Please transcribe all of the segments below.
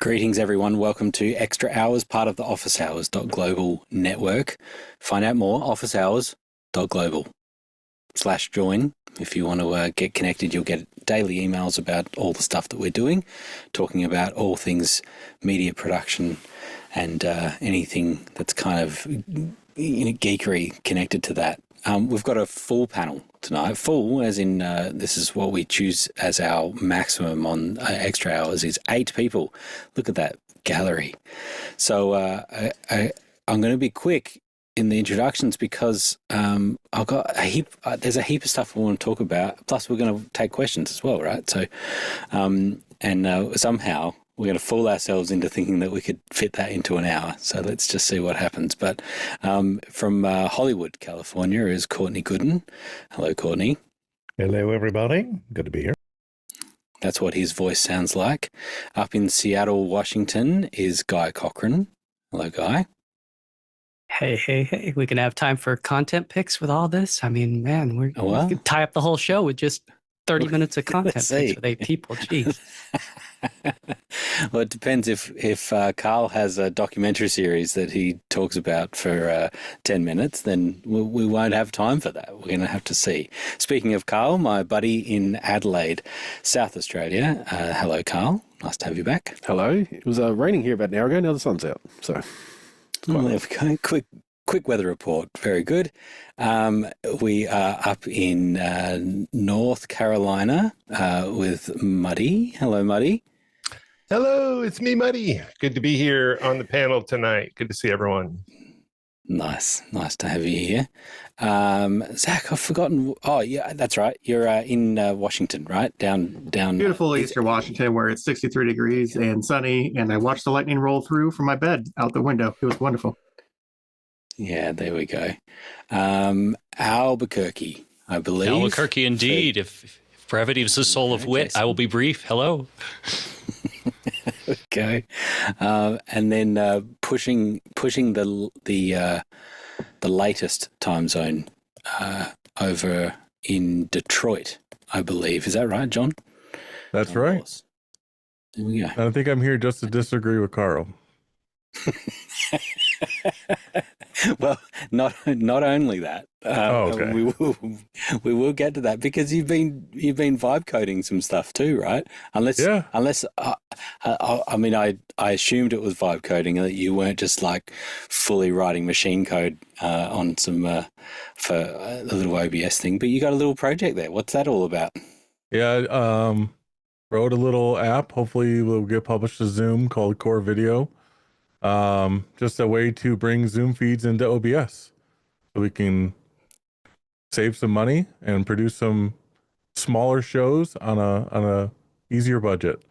Greetings, everyone. Welcome to Extra Hours, part of the Office Hours.global network. Find out more, officehours.global/join. If you want to get connected, you'll get daily emails about all the stuff that we're doing, talking about all things media production and anything that's kind of geekery connected to that. We've got a full panel tonight. Full as in this is what we choose as our maximum on Extra Hours is 8 people. Look at that gallery. So I'm going to be quick in the introductions because I've got a heap. There's a heap of stuff I want to talk about. Plus, we're going to take questions as well, right? So, somehow we're going to fool ourselves into thinking that we could fit that into an hour. So let's just see what happens. But from Hollywood, California is Courtney Gooden. Hello, Courtney. Hello, everybody. Good to be here. That's what his voice sounds like. Up in Seattle, Washington is Guy Cochran. Hello, Guy. Hey. We can have time for content picks with all this. I mean, man, we could tie up the whole show with just 30 minutes of content picks with 8 people. Jeez. Well, it depends if Carl has a documentary series that he talks about for 10 minutes, then we won't have time for that. We're going to have to see. Speaking of Carl, my buddy in Adelaide, South Australia. Hello, Carl. Nice to have you back. Hello. It was raining here about an hour ago. Now the sun's out. So, there we go. Quick weather report. Very good. We are up in North Carolina with Muddy. Hello, Muddy. Hello, it's me, Muddy. Good to be here on the panel tonight. Good to see everyone. Nice to have you here. Zach, I've forgotten. Oh, yeah, that's right. You're in Washington, right? Down. Beautiful Eastern Washington, where it's 63 degrees and sunny, and I watched the lightning roll through from my bed out the window. It was wonderful. Yeah, there we go. Albuquerque, I believe. Albuquerque, indeed. If brevity is the soul of wit, I will be brief. Hello. Okay, and then pushing the latest time zone over in Detroit, I believe. Is that right, John? That's right. There we go. I think I'm here just to disagree with Carl. Well, not only that. Okay. We will get to that because you've been vibe coding some stuff too, right? Unless I mean I assumed it was vibe coding and that you weren't just like fully writing machine code on some for a little OBS thing, but you got a little project there. What's that all about? Yeah, wrote a little app. Hopefully, will get published to Zoom called Core Video. Just a way to bring Zoom feeds into OBS so we can save some money and produce some smaller shows on a easier budget.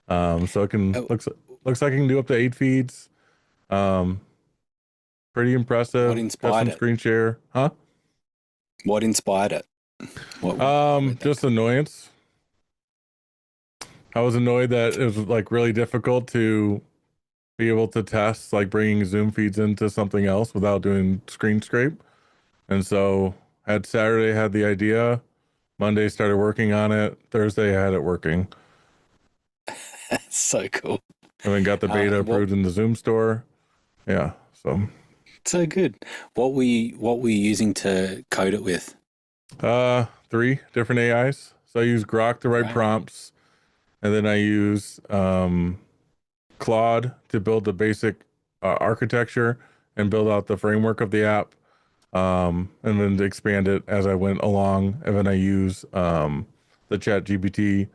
So it can looks like I can do up to 8 feeds. Pretty impressive. What inspired it? Screen share, huh? What inspired it? Just annoyance. I was annoyed that it was like really difficult to be able to test like bringing Zoom feeds into something else without doing screen scrape. And so Saturday had the idea, Monday started working on it, Thursday I had it working. That's so cool. And then got the beta approved in the Zoom store. Yeah, so good. What were you using to code it with? 3 different AIs. So I use Grok to write prompts, and then I use Claude to build the basic architecture and build out the framework of the app, and then to expand it as I went along. And then I use the ChatGPT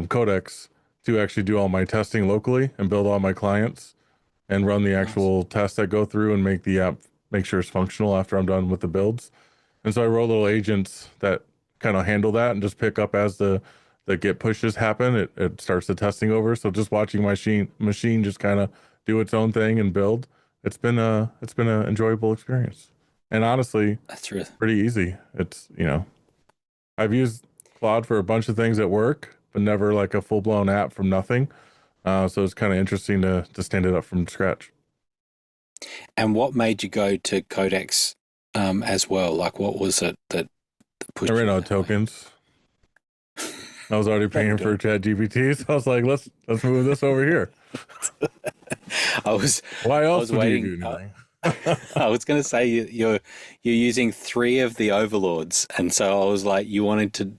codex to actually do all my testing locally and build all my clients and run the actual tests that go through and make the app, make sure it's functional after I'm done with the builds. And so I wrote little agents that kind of handle that and just pick up as the get pushes happen. It starts the testing over. So just watching my machine just kind of do its own thing and build. It's been an enjoyable experience. And honestly, that's really pretty easy. It's, I've used Claude for a bunch of things at work, but never like a full blown app from nothing. So it's kind of interesting to stand it up from scratch. And what made you go to Codex as well? Like, what was it that pushed I ran you out of tokens. I was already paying for ChatGPT, so I was like, let's move this over here. Why else would you do anything? I was going to say you're using 3 of the overlords, and so I was like, you wanted to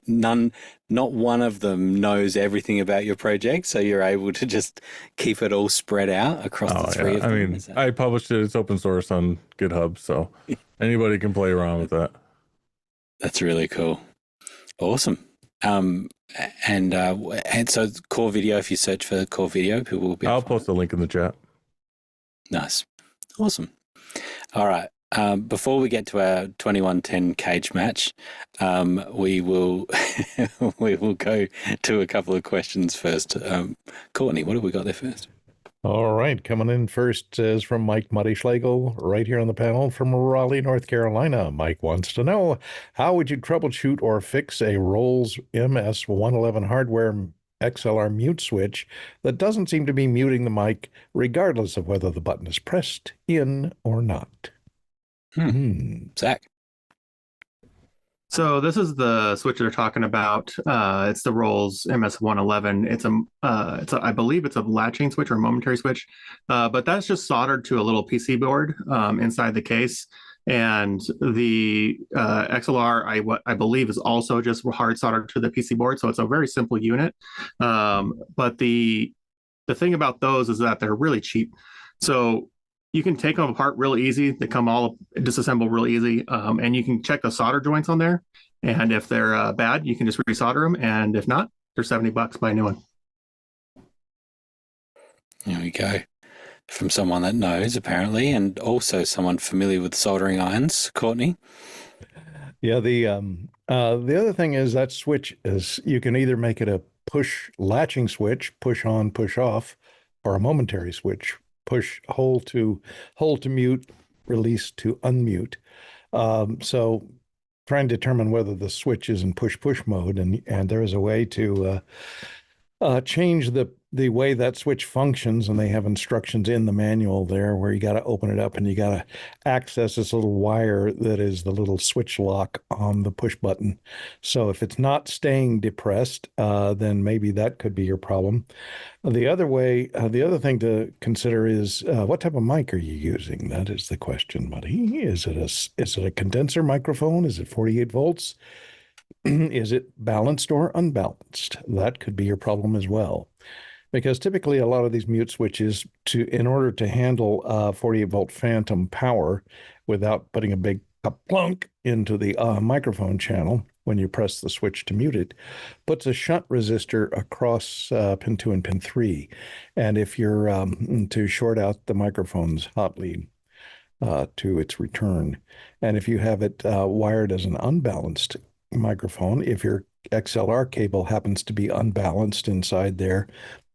not one of them knows everything about your project, so you're able to just keep it all spread out across the 3 of them. I mean, I published it; it's open source on GitHub, so anybody can play around with that. That's really cool. Awesome. And so Core Video, if you search for Core Video, people will be. I'll post a link in the chat. Nice. Awesome. All right. Before we get to our 2110 cage match, we will go to a couple of questions first. Courtney, what have we got there first? All right, coming in first is from Mike Muddy Schlegel, right here on the panel from Raleigh, North Carolina. Mike wants to know, how would you troubleshoot or fix a Rolls MS111 hardware XLR mute switch that doesn't seem to be muting the mic, regardless of whether the button is pressed in or not? Zach. So this is the switch they're talking about. It's the Rolls MS111. It's I believe it's a latching switch or a momentary switch, but that's just soldered to a little PC board inside the case. And the XLR, I believe, is also just hard soldered to the PC board. So it's a very simple unit. But the thing about those is that they're really cheap. So you can take them apart real easy. They come all disassembled real easy. And you can check the solder joints on there. And if they're bad, you can just resolder them. And if not, they're $70, buy a new one. There we go. From someone that knows, apparently, and also someone familiar with soldering irons. Courtney? Yeah, the other thing is that switch is, you can either make it a push latching switch, push on, push off, or a momentary switch, push hold to mute, release to unmute. So trying to determine whether the switch is in push mode, and there is a way to change the way that switch functions, and they have instructions in the manual there where you got to open it up and you got to access this little wire that is the little switch lock on the push button. So if it's not staying depressed, then maybe that could be your problem. The other thing to consider is what type of mic are you using? That is the question, buddy. Is it a condenser microphone? Is it 48 volts? Is it balanced or unbalanced? That could be your problem as well. Because typically a lot of these mute switches, in order to handle 48 volt phantom power without putting a big plunk into the microphone channel when you press the switch to mute it, puts a shunt resistor across pin 2 and pin 3. And if you're to short out the microphone's hot lead to its return, and if you have it wired as an unbalanced microphone, if your XLR cable happens to be unbalanced inside there,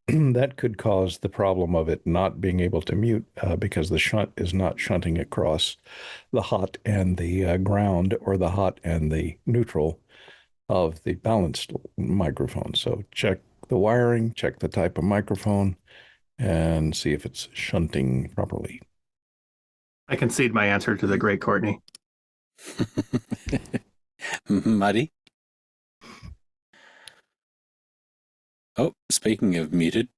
that could cause the problem of it not being able to mute because the shunt is not shunting across the hot and the ground, or the hot and the neutral of the balanced microphone. So check the wiring, check the type of microphone, and see if it's shunting properly. I concede my answer to the great Courtney. Muddy? Oh, speaking of muted.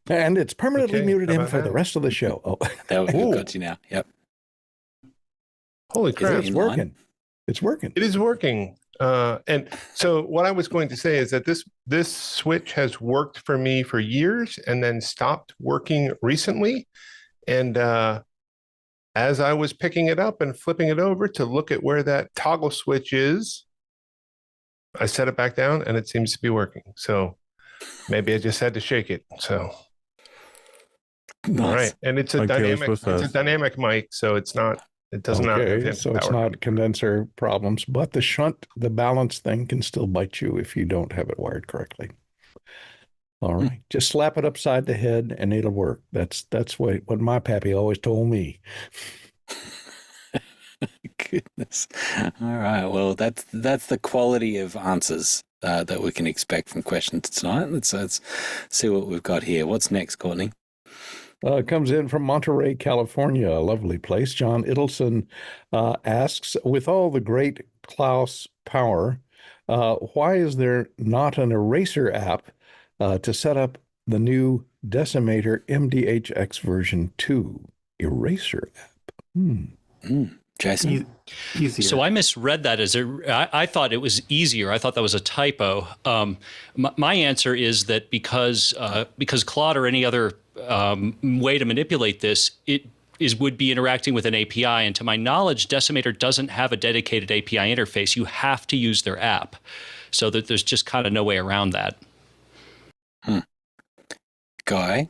And it's permanently muted him for the rest of the show. Oh, we've got you now. Yep. Holy crap. It's working. It's working. It is working. And so what I was going to say is that this switch has worked for me for years and then stopped working recently. And as I was picking it up and flipping it over to look at where that toggle switch is, I set it back down and it seems to be working. So maybe I just had to shake it. So, nice. All right. And it's a dynamic mic, so it does not. Okay, so it's not condenser problems, but the balance thing can still bite you if you don't have it wired correctly. All right. Just slap it upside the head and it'll work. That's what my pappy always told me. Goodness. All right. Well, that's the quality of answers that we can expect from questions tonight. Let's see what we've got here. What's next, Courtney? It comes in from Monterey, California, a lovely place. John Idelson asks, with all the great Claus power, Why is there not an eraser app to set up the new Decimator MD-HX version 2 eraser app? Jason? Easier. So I misread that as I thought it was easier. I thought that was a typo. My answer is that because Claude or any other way to manipulate this, would be interacting with an API. And to my knowledge, Decimator doesn't have a dedicated API interface. You have to use their app. So that there's just kind of no way around that. Guy?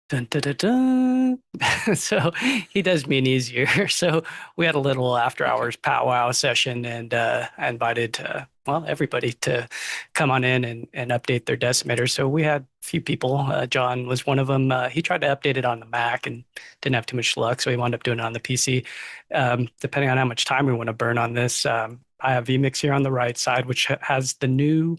Dun, dun, dun, dun. So he does mean easier. So we had a little after hours powwow session, and I invited everybody to come on in and update their Decimator. So we had a few people. John was one of them. He tried to update it on the Mac and didn't have too much luck, so he wound up doing it on the PC. Depending on how much time we want to burn on this, I have vMix here on the right side, which has the new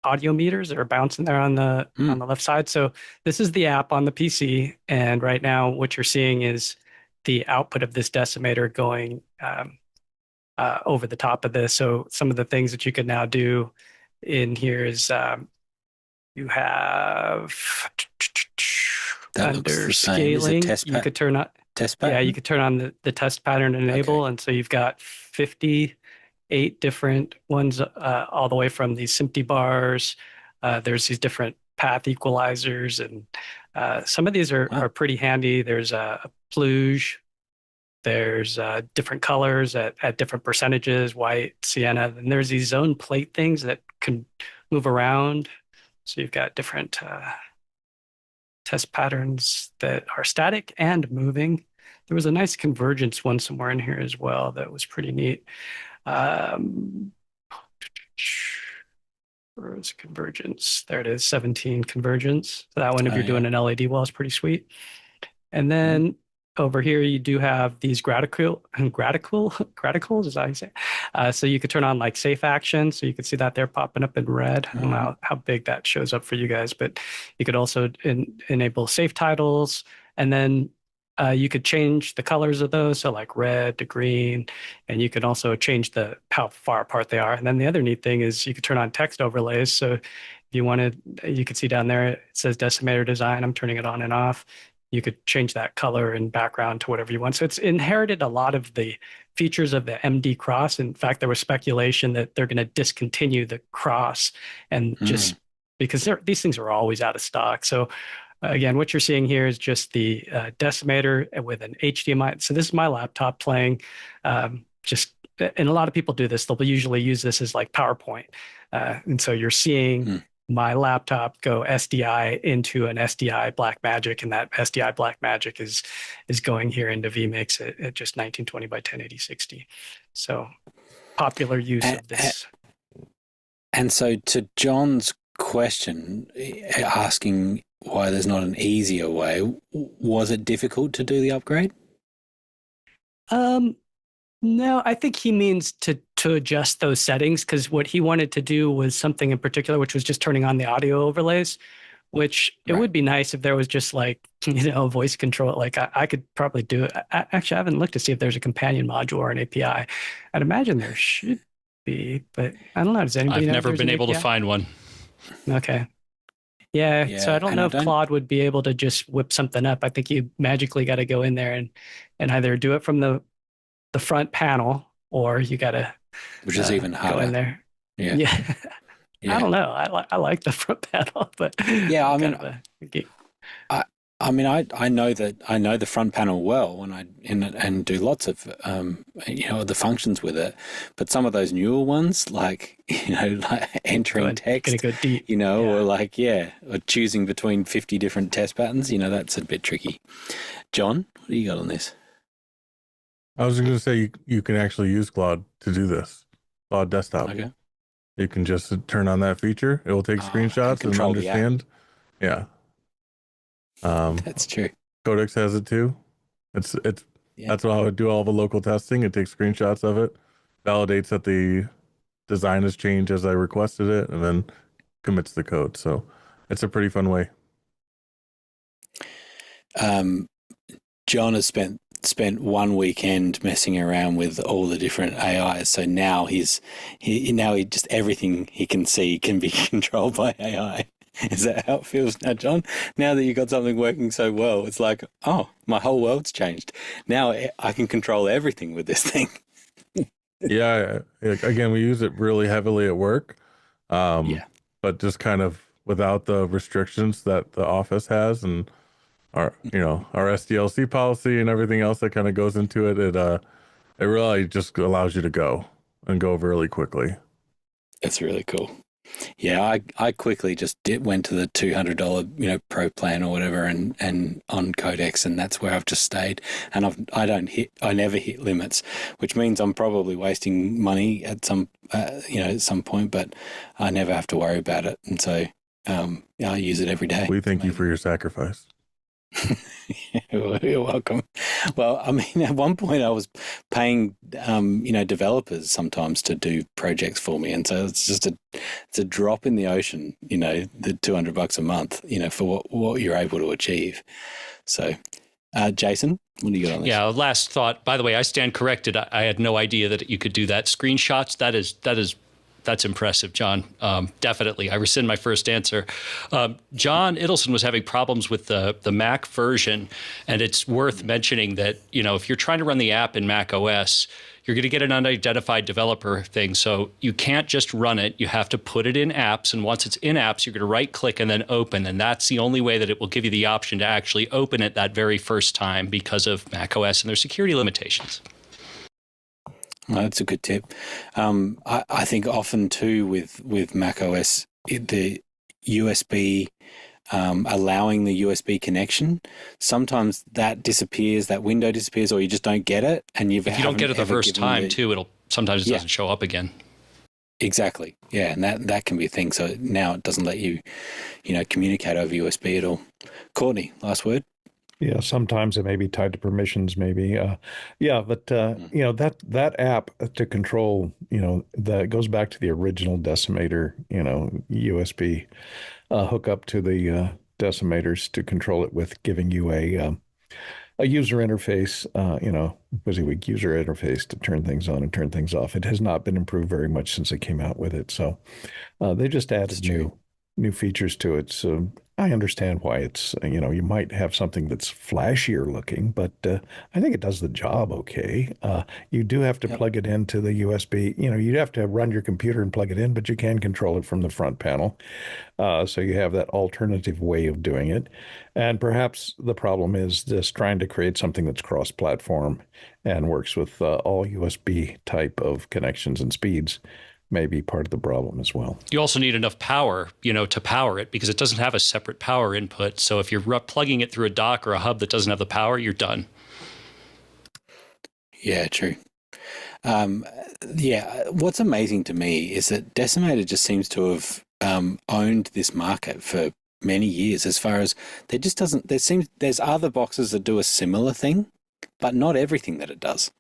audio meters that are bouncing there on the left side. So this is the app on the PC, and right now what you're seeing is the output of this Decimator going over the top of this. So some of the things that you can now do in here is you have that under scaling. You could turn on test pattern. Yeah, you could turn on the test pattern and enable, and so you've got 58 different ones, all the way from these SMPTE bars. There's these different path equalizers, and some of these are pretty handy. There's a pluge. There's different colors at different percentages, white, sienna. And there's these zone plate things that can move around. So you've got different test patterns that are static and moving. There was a nice convergence one somewhere in here as well that was pretty neat. Where is convergence? There it is, 17 convergence. So that one, if you're doing an LED wall, is pretty sweet. And then over here, you do have these graticles, is that how you say? So you could turn on like safe action. So you can see that they're popping up in red. I don't know how big that shows up for you guys, but you could also enable safe titles. And then you could change the colors of those, so like red to green, and you can also change how far apart they are. And then the other neat thing is you could turn on text overlays. So if you wanted, you could see down there, it says Decimator Design. I'm turning it on and off. You could change that color and background to whatever you want. So it's inherited a lot of the features of the MD Cross. In fact, there was speculation that they're going to discontinue the Cross, and just because these things are always out of stock. So again, what you're seeing here is just the Decimator with an HDMI. So this is my laptop playing. And a lot of people do this. They'll usually use this as like PowerPoint. And so you're seeing my laptop go SDI into an SDI Blackmagic, and that SDI Blackmagic is going here into vMix at just 1920 by 1080/60. So popular use of this. And so to John's question, asking why there's not an easier way, was it difficult to do the upgrade? No, I think he means to adjust those settings, because what he wanted to do was something in particular, which was just turning on the audio overlays, which it would be nice if there was just like, voice control. Like I could probably do it. Actually, I haven't looked to see if there's a companion module or an API. I'd imagine there should be, but I don't know. Does anybody know? I've never been able to find one. Okay. Yeah, so I don't know if Claude would be able to just whip something up. I think you magically got to go in there and either do it from the front panel, or you got to, which is even harder, go in there. Yeah. I don't know. I like the front panel, but yeah, I know the front panel well, and do lots of the functions with it. But some of those newer ones, like like entering text, go deep, or choosing between 50 different test patterns, that's a bit tricky. John, what do you got on this? I was going to say you can actually use Claude to do this. Claude Desktop. Okay. You can just turn on that feature. It will take screenshots and understand. Yeah. That's true. Codex has it too. That's why I would do all the local testing. It takes screenshots of it, validates that the design has changed as I requested it, and then commits the code. So it's a pretty fun way. John has spent spent one weekend messing around with all the different AIs. So now he just everything he can see can be controlled by AI. Is that how it feels now, John? Now that you've got something working so well, it's like, oh, my whole world's changed. Now I can control everything with this thing. Yeah. Again, we use it really heavily at work. But just kind of without the restrictions that the office has and our SDLC policy and everything else that kind of goes into it, it really just allows you to go really quickly. That's really cool. Yeah, I quickly just went to the $200 pro plan or whatever and on Codex, and that's where I've just stayed. And I never hit limits, which means I'm probably wasting money at some point, but I never have to worry about it. And so I use it every day. We thank you for your sacrifice. You're welcome. Well, I mean, at one point I was paying, developers sometimes to do projects for me, and so it's a drop in the ocean, the $200 a month, for what you're able to achieve. So, Jason, what do you got on this? Yeah, last thought. By the way, I stand corrected. I had no idea that you could do that. Screenshots. That's impressive, John. Definitely. I rescind my first answer. John Idelson was having problems with the Mac version, and it's worth mentioning that, if you're trying to run the app in Mac OS, you're going to get an unidentified developer thing. So you can't just run it. You have to put it in apps. And once it's in apps, you're going to right click and then open. And that's the only way that it will give you the option to actually open it that very first time because of Mac OS and their security limitations. Well, that's a good tip. I think often too with Mac OS, the USB, allowing the USB connection, sometimes that disappears, that window disappears, or you just don't get it. And if you don't get it the first time too, sometimes it doesn't show up again. Exactly. Yeah, and that can be a thing. So now it doesn't let you, communicate over USB at all. Courtney, last word. Yeah, sometimes it may be tied to permissions, maybe. But that app to control, that goes back to the original Decimator, USB hook up to the decimators to control it with giving you a user interface, WYSIWYG user interface to turn things on and turn things off. It has not been improved very much since they came out with it. So they just added new features to it. So I understand why it's, you might have something that's flashier looking, but I think it does the job okay. You do have to plug it into the USB. You'd have to run your computer and plug it in, but you can control it from the front panel. So you have that alternative way of doing it. And perhaps the problem is just trying to create something that's cross-platform and works with all USB type of connections and speeds. May be part of the problem as well. You also need enough power, to power it because it doesn't have a separate power input. So if you're plugging it through a dock or a hub that doesn't have the power, you're done. Yeah, true. What's amazing to me is that Decimator just seems to have owned this market for many years. As far as there's other boxes that do a similar thing, but not everything that it does.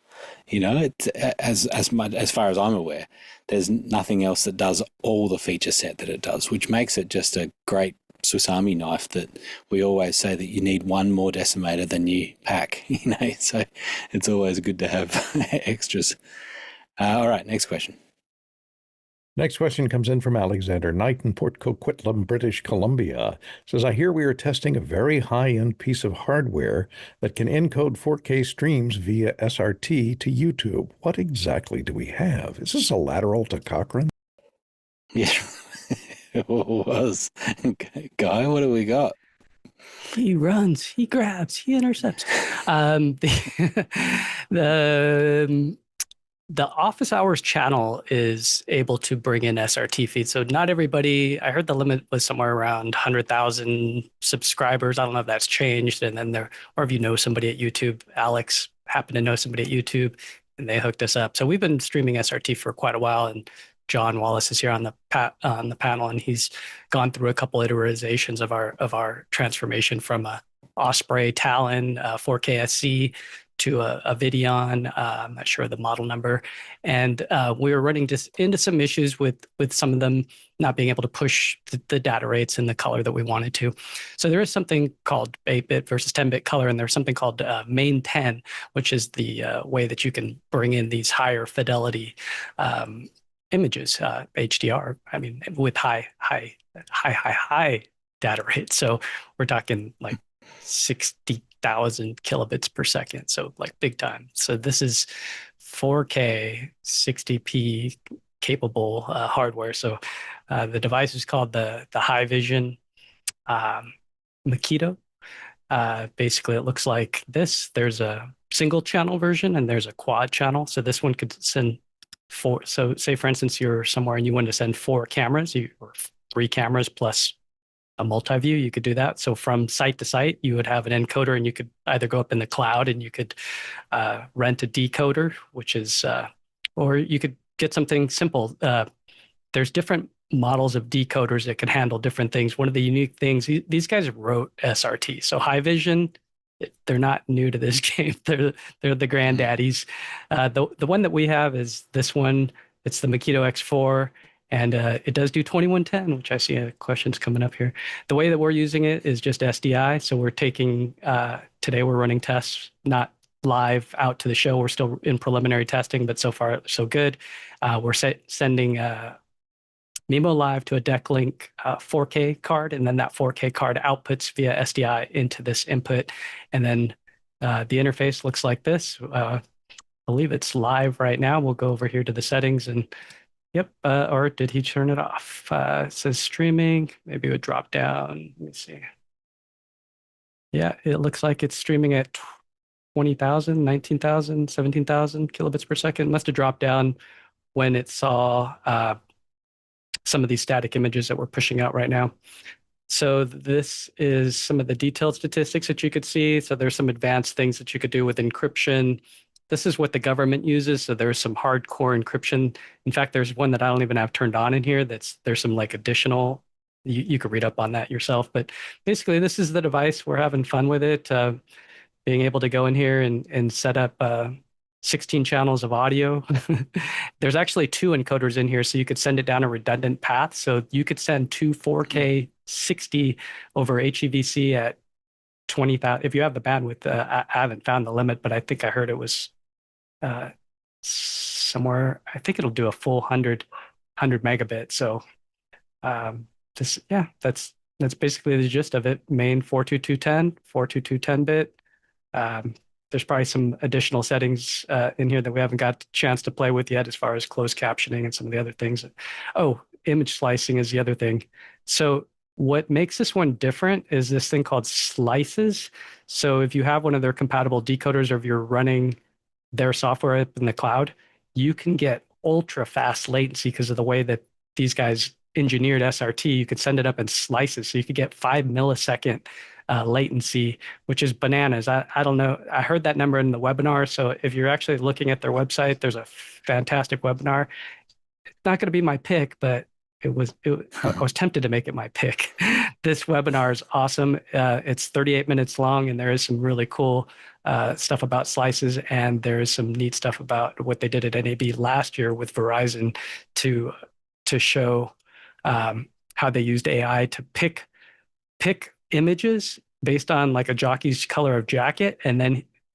It's as far as I'm aware, there's nothing else that does all the feature set that it does, which makes it just a great Swiss Army knife that we always say that you need one more Decimator than you pack, so it's always good to have extras. All right, next question. Next question comes in from Alexander Knight in Port Coquitlam, British Columbia. Says, I hear we are testing a very high-end piece of hardware that can encode 4K streams via SRT to YouTube. What exactly do we have? Is this a lateral to Cochrane? Yeah, it was. Guy, what do we got? He runs, he grabs, he intercepts. The office hours channel is able to bring in SRT feeds. So not everybody, I heard the limit was somewhere around 100,000 subscribers. I don't know if that's changed. And then or if you know somebody at YouTube, Alex happened to know somebody at YouTube and they hooked us up. So we've been streaming SRT for quite a while. And John Wallace is here on the panel, and he's gone through a couple iterations of our transformation from a Osprey Talon 4K SC to a Videon. I'm not sure the model number. And we were running just into some issues with some of them not being able to push the data rates in the color that we wanted to. So there is something called 8-bit versus 10-bit color, and there's something called main 10, which is the way that you can bring in these higher fidelity images, HDR, I mean, with high data rate. So we're talking like 60,000 kilobits per second. So like big time. So this is 4K 60p capable hardware. So the device is called the High Vision Makito. Basically, it looks like this. There's a single channel version and there's a quad channel. So this one could send four. So say, for instance, you're somewhere and you want to send 4 cameras, or 3 cameras plus a multi-view, you could do that. So from site to site, you would have an encoder, and you could either go up in the cloud and you could rent a decoder, which is, or you could get something simple. There's different models of decoders that can handle different things. One of the unique things, these guys wrote SRT. So High Vision, they're not new to this game. They're the granddaddies. The one that we have is this one. It's the Makito X4. And it does do 2110, which I see questions coming up here. The way that we're using it is just SDI. So we're taking, today we're running tests, not live out to the show. We're still in preliminary testing, but so far so good. We're sending Mimo Live to a DeckLink 4K card, and then that 4K card outputs via SDI into this input. And then the interface looks like this. I believe it's live right now. We'll go over here to the settings and yep, or did he turn it off? It says streaming. Maybe it would drop down. Let me see. Yeah, it looks like it's streaming at 20,000, 19,000, 17,000 kilobits per second. It must have dropped down when it saw some of these static images that we're pushing out right now. So this is some of the detailed statistics that you could see. So there's some advanced things that you could do with encryption. This is what the government uses. So there's some hardcore encryption. In fact, there's one that I don't even have turned on in here. There's some like additional, you could read up on that yourself. But basically, this is the device. We're having fun with it. Being able to go in here and set up 16 channels of audio. There's actually 2 encoders in here, so you could send it down a redundant path. So you could send 2 4K 60 over HEVC at 20,000. If you have the bandwidth, I haven't found the limit, but I think I heard it was somewhere. I think it'll do a full 100 megabit. So that's basically the gist of it. Main 42210, 42210-bit. There's probably some additional settings in here that we haven't got a chance to play with yet, as far as closed captioning and some of the other things. Oh, image slicing is the other thing. So what makes this one different is this thing called slices. So if you have one of their compatible decoders, or if you're running their software up in the cloud, you can get ultra fast latency because of the way that these guys engineered SRT. You could send it up in slices. So you could get 5 millisecond latency, which is bananas. I don't know. I heard that number in the webinar. So if you're actually looking at their website, there's a fantastic webinar. It's not going to be my pick, but I was tempted to make it my pick. This webinar is awesome. It's 38 minutes long, and there is some really cool stuff about slices, and there is some neat stuff about what they did at NAB last year with Verizon to show how they used AI to pick images based on like a jockey's color of jacket, and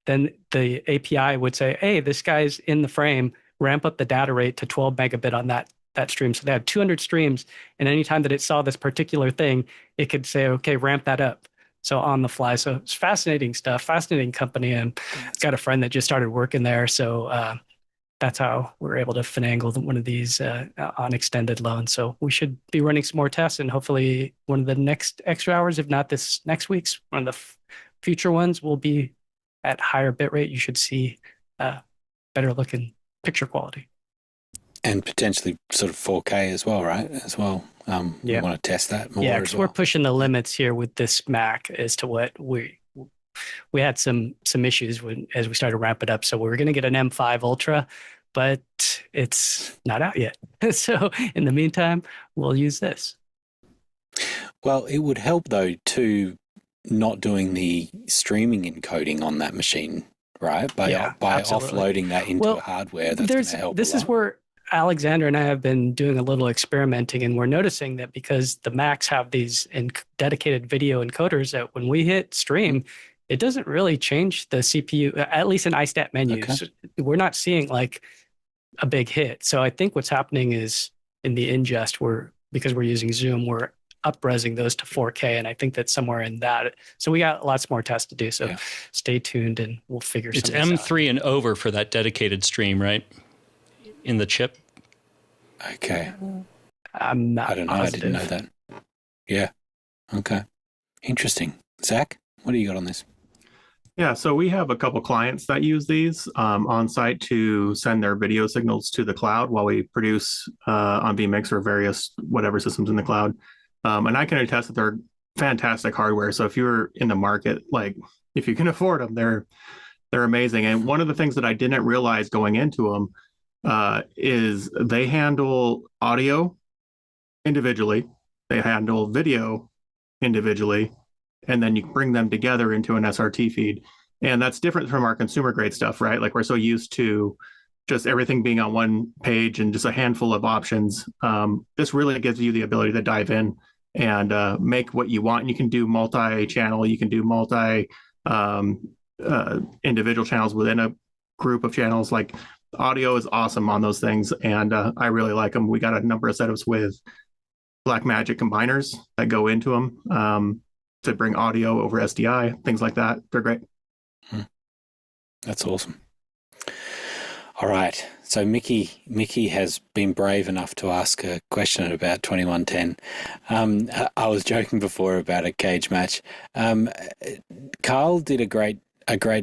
then the API would say, "Hey, this guy's in the frame. Ramp up the data rate to 12 megabit on that stream." So they had 200 streams, and anytime that it saw this particular thing, it could say, "Okay, ramp that up." So on the fly. So it's fascinating stuff, fascinating company, and got a friend that just started working there. So that's how we're able to finagle one of these on extended loan. So we should be running some more tests, and hopefully one of the next extra hours, if not this next week's, one of the future ones will be at higher bit rate. You should see better looking picture quality. And potentially sort of 4K as well, right? As well. We want to test that more. Yeah, because we're pushing the limits here with this Mac as to what we had some issues as we started to ramp it up. So we were going to get an M5 Ultra, but it's not out yet. So in the meantime, we'll use this. Well, it would help though to not doing the streaming encoding on that machine, right? By absolutely. offloading that into hardware, that's going to help. This is where Alexander and I have been doing a little experimenting, and we're noticing that because the Macs have these dedicated video encoders, that when we hit stream, it doesn't really change the CPU, at least in iStat menus. Okay. We're not seeing like a big hit. So I think what's happening is in the ingest, because we're using Zoom, we're up-resing those to 4K, and I think that's somewhere in that. So we got lots more tests to do. So stay tuned, and we'll figure. It's M3 and over for that dedicated stream, right? In the chip. Okay. I'm not. I don't know. Positive. I didn't know that. Yeah. Okay. Interesting. Zach, what do you got on this? Yeah, so we have a couple clients that use these on site to send their video signals to the cloud while we produce on vMix or various whatever systems in the cloud. And I can attest that they're fantastic hardware. So if you're in the market, like if you can afford them, they're amazing. And one of the things that I didn't realize going into them is they handle audio individually, they handle video individually, and then you bring them together into an SRT feed. And that's different from our consumer grade stuff, right? Like we're so used to just everything being on one page and just a handful of options. This really gives you the ability to dive in and make what you want. And you can do multi-channel, you can do individual channels within a group of channels. Like audio is awesome on those things, and I really like them. We got a number of setups with Blackmagic combiners that go into them to bring audio over SDI, things like that. They're great. That's awesome. All right. So Mickey has been brave enough to ask a question about 2110. I was joking before about a cage match. Carl did a great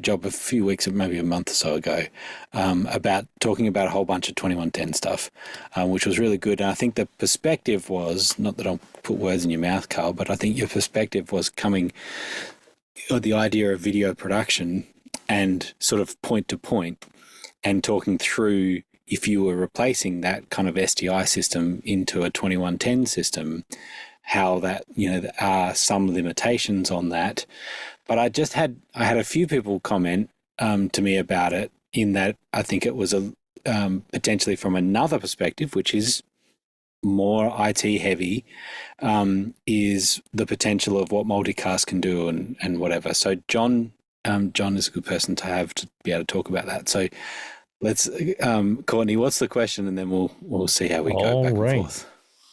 job a few weeks, maybe a month or so ago, about talking about a whole bunch of 2110 stuff, which was really good. And I think the perspective was, not that I'll put words in your mouth, Carl, but I think your perspective was the idea of video production and sort of point to point, and talking through if you were replacing that kind of SDI system into a 2110 system, how that, there are some limitations on that. But I had a few people comment to me about it, in that I think it was potentially from another perspective, which is more IT heavy, is the potential of what multicast can do and whatever. So John is a good person to have to be able to talk about that. So let's, Courtney, what's the question, and then we'll see how we go back and forth.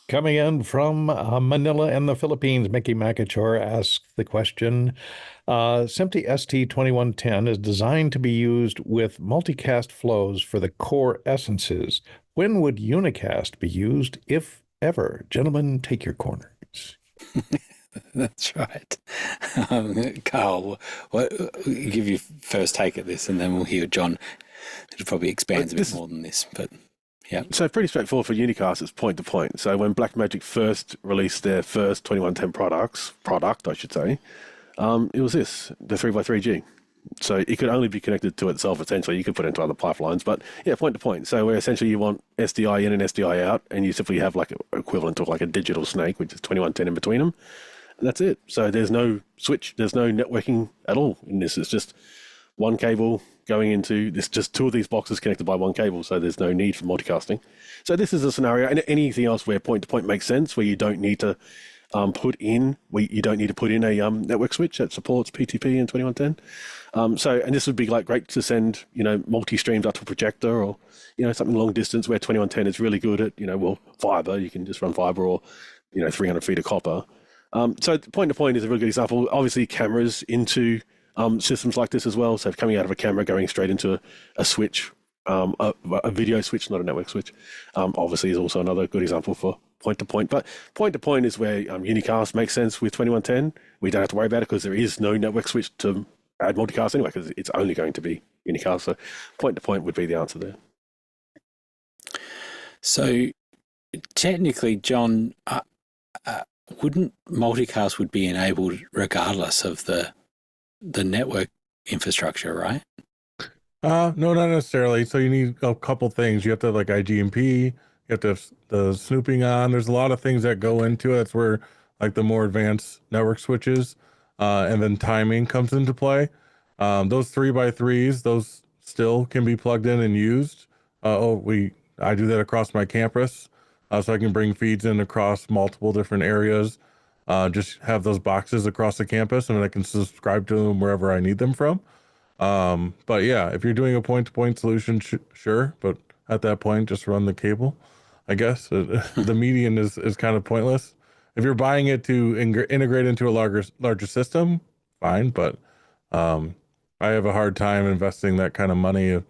Coming in from Manila in the Philippines, Mickey McAchor asks the question, SMPTE ST2110 is designed to be used with multicast flows for the core essences. When would unicast be used, if ever? Gentlemen, take your corners. That's right. Carl, give you first take at this, and then we'll hear John. It probably expands a bit more than this, but yeah. So pretty straightforward for unicast. It's point to point. So when Blackmagic first released their first 2110 product, I should say, it was the 3x3G. So it could only be connected to itself, essentially. You could put it into other pipelines, but yeah, point to point. So where essentially you want SDI in and SDI out, and you simply have like equivalent to like a digital snake, which is 2110 in between them. And that's it. So there's no switch, there's no networking at all in this. It's just one cable going into this, just two of these boxes connected by one cable. So there's no need for multicasting. So this is a scenario, and anything else where point to point makes sense, where you don't need to put in a network switch that supports PTP in 2110. And this would be like great to send, multi streams up to a projector, or, something long distance where 2110 is really good at, fiber. You can just run fiber, or, 300 feet of copper. So point to point is a really good example. Obviously cameras into systems like this as well. So coming out of a camera, going straight into a switch, a video switch, not a network switch, obviously is also another good example for point to point. But point to point is where unicast makes sense with 2110. We don't have to worry about it because there is no network switch to add multicast anyway, because it's only going to be unicast. So point to point would be the answer there. So technically, John, wouldn't multicast would be enabled regardless of the network infrastructure, right? No, not necessarily. So you need a couple things. You have to have like IGMP, you have to have the snooping on. There's a lot of things that go into it. That's where like the more advanced network switches and then timing comes into play. Those 3x3s, those still can be plugged in and used. I do that across my campus, so I can bring feeds in across multiple different areas. Just have those boxes across the campus, and I can subscribe to them wherever I need them from. But yeah, if you're doing a point-to-point solution, sure. But at that point, just run the cable. I guess the median is kind of pointless. If you're buying it to integrate into a larger system, fine. But I have a hard time investing that kind of money.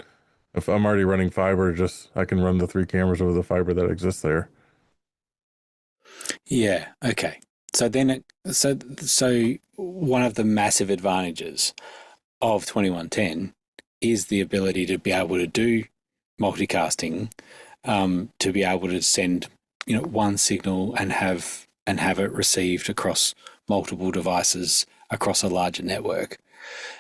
If I'm already running fiber, I can run the 3 cameras over the fiber that exists there. Yeah. Okay. So then, so one of the massive advantages of 2110 is the ability to be able to do multicasting, to be able to send, one signal and have it received across multiple devices across a larger network.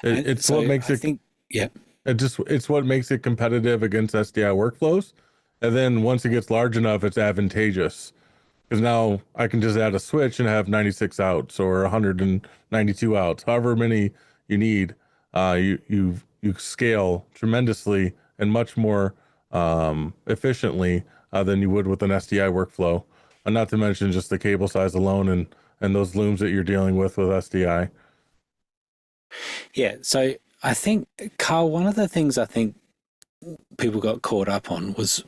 It's what makes it. Yeah. It's what makes it competitive against SDI workflows. And then once it gets large enough, it's advantageous because now I can just add a switch and have 96 outs or 192 outs, however many you need. You scale tremendously and much more efficiently than you would with an SDI workflow. And not to mention just the cable size alone and those looms that you're dealing with SDI. Yeah. So I think, Carl, one of the things I think people got caught up on was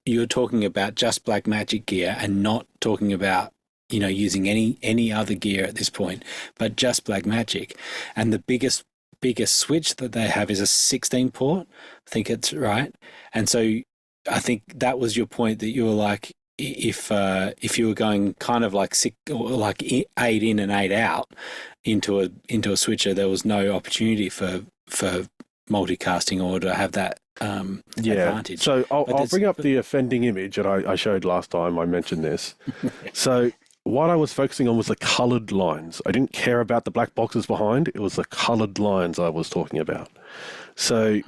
you were talking about just Blackmagic gear and not talking about, using any other gear at this point, but just Blackmagic. And the biggest switch that they have is a 16 port. I think it's right. And so I think that was your point, that you were like, if you were going kind of like 8 in and 8 out into a switcher, there was no opportunity for multicasting or to have that advantage. So I'll bring up the offending image that I showed last time I mentioned this. So what I was focusing on was the coloured lines. I didn't care about the black boxes behind. It was the coloured lines I was talking about. So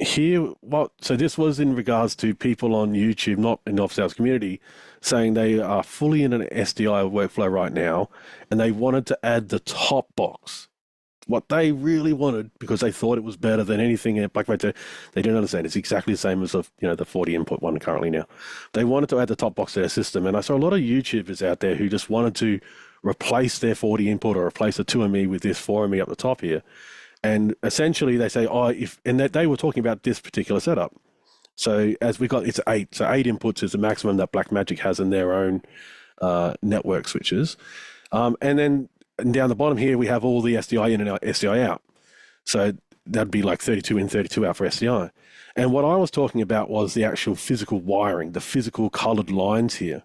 so this was in regards to people on YouTube, not in the off-sales community, saying they are fully in an SDI workflow right now, and they wanted to add the top box. What they really wanted, because they thought it was better than anything in Blackmagic, they didn't understand. It's exactly the same as the 40 input one currently now. They wanted to add the top box to their system, and I saw a lot of YouTubers out there who just wanted to replace their 40 input or replace the 2ME with this 4ME up the top here. And essentially they say, they were talking about this particular setup. So as we got, it's 8. So 8 inputs is the maximum that Blackmagic has in their own network switches. And then down the bottom here, we have all the SDI in and out, SDI out. So that'd be like 32 in, 32 out for SDI. And what I was talking about was the actual physical wiring, the physical colored lines here.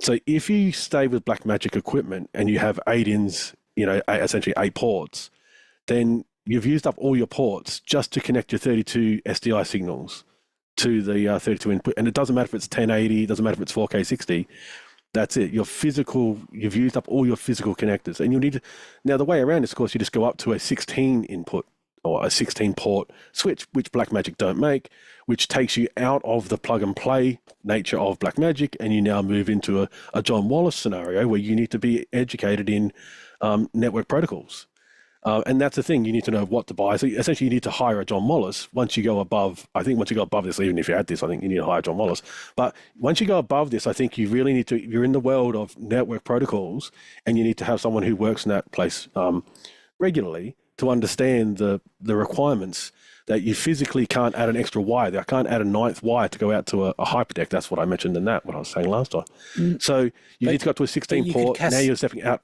So if you stay with Blackmagic equipment and you have 8 ins, essentially 8 ports, then you've used up all your ports just to connect your 32 SDI signals to the 32 input. And it doesn't matter if it's 1080, it doesn't matter if it's 4K 60. That's it. You've used up all your physical connectors. And you'll need to, now the way around is, of course, you just go up to a 16 input or a 16 port switch, which Blackmagic don't make, which takes you out of the plug and play nature of Blackmagic. And you now move into a John Wallace scenario where you need to be educated in network protocols. And that's the thing, you need to know what to buy. So essentially you need to hire a John Wallace once you go above, this, even if you add this, I think you need to hire John Wallace. But once you go above this, I think you really need to, you're in the world of network protocols and you need to have someone who works in that place regularly to understand the requirements that you physically can't add an extra wire. I can't add a 9th wire to go out to a hyperdeck. That's what I mentioned in what I was saying last time. So you need to go to a 16 port, now you're stepping out.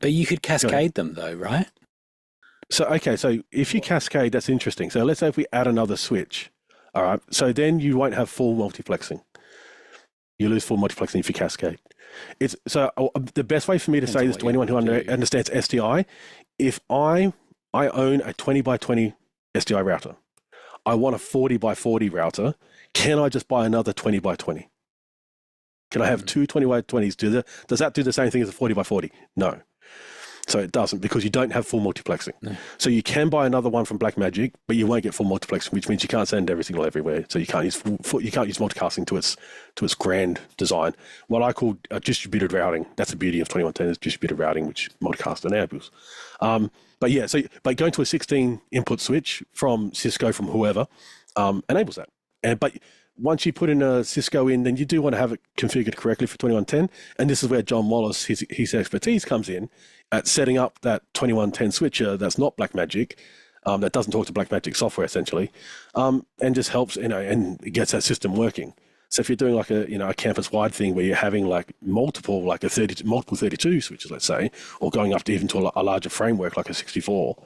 But you could cascade them though, right? So if you cascade, that's interesting. So let's say if we add another switch, all right, so then you won't have full multiplexing. You lose full multiplexing if you cascade. The best way for me to say this to anyone who understands SDI, if I own a 20 by 20 SDI router, I want a 40 by 40 router, can I just buy another 20 by 20? Can I have two 20 by 20s? Does that do the same thing as a 40 by 40? No. So it doesn't, because you don't have full multiplexing. No. So you can buy another one from Blackmagic, but you won't get full multiplexing, which means you can't send every signal everywhere. So you can't use multicasting to its grand design. What I call distributed routing. That's the beauty of 2110 is distributed routing, which multicast enables. But going to a 16 input switch from Cisco, from whoever, enables that. But once you put in a Cisco in, then you do want to have it configured correctly for 2110. And this is where John Wallace, his expertise comes in at setting up that 2110 switcher that's not Blackmagic, that doesn't talk to Blackmagic software essentially, and just helps, and gets that system working. So if you're doing like a campus-wide thing where you're having like multiple 32 switches, let's say, or going up to even to a larger framework like a 64,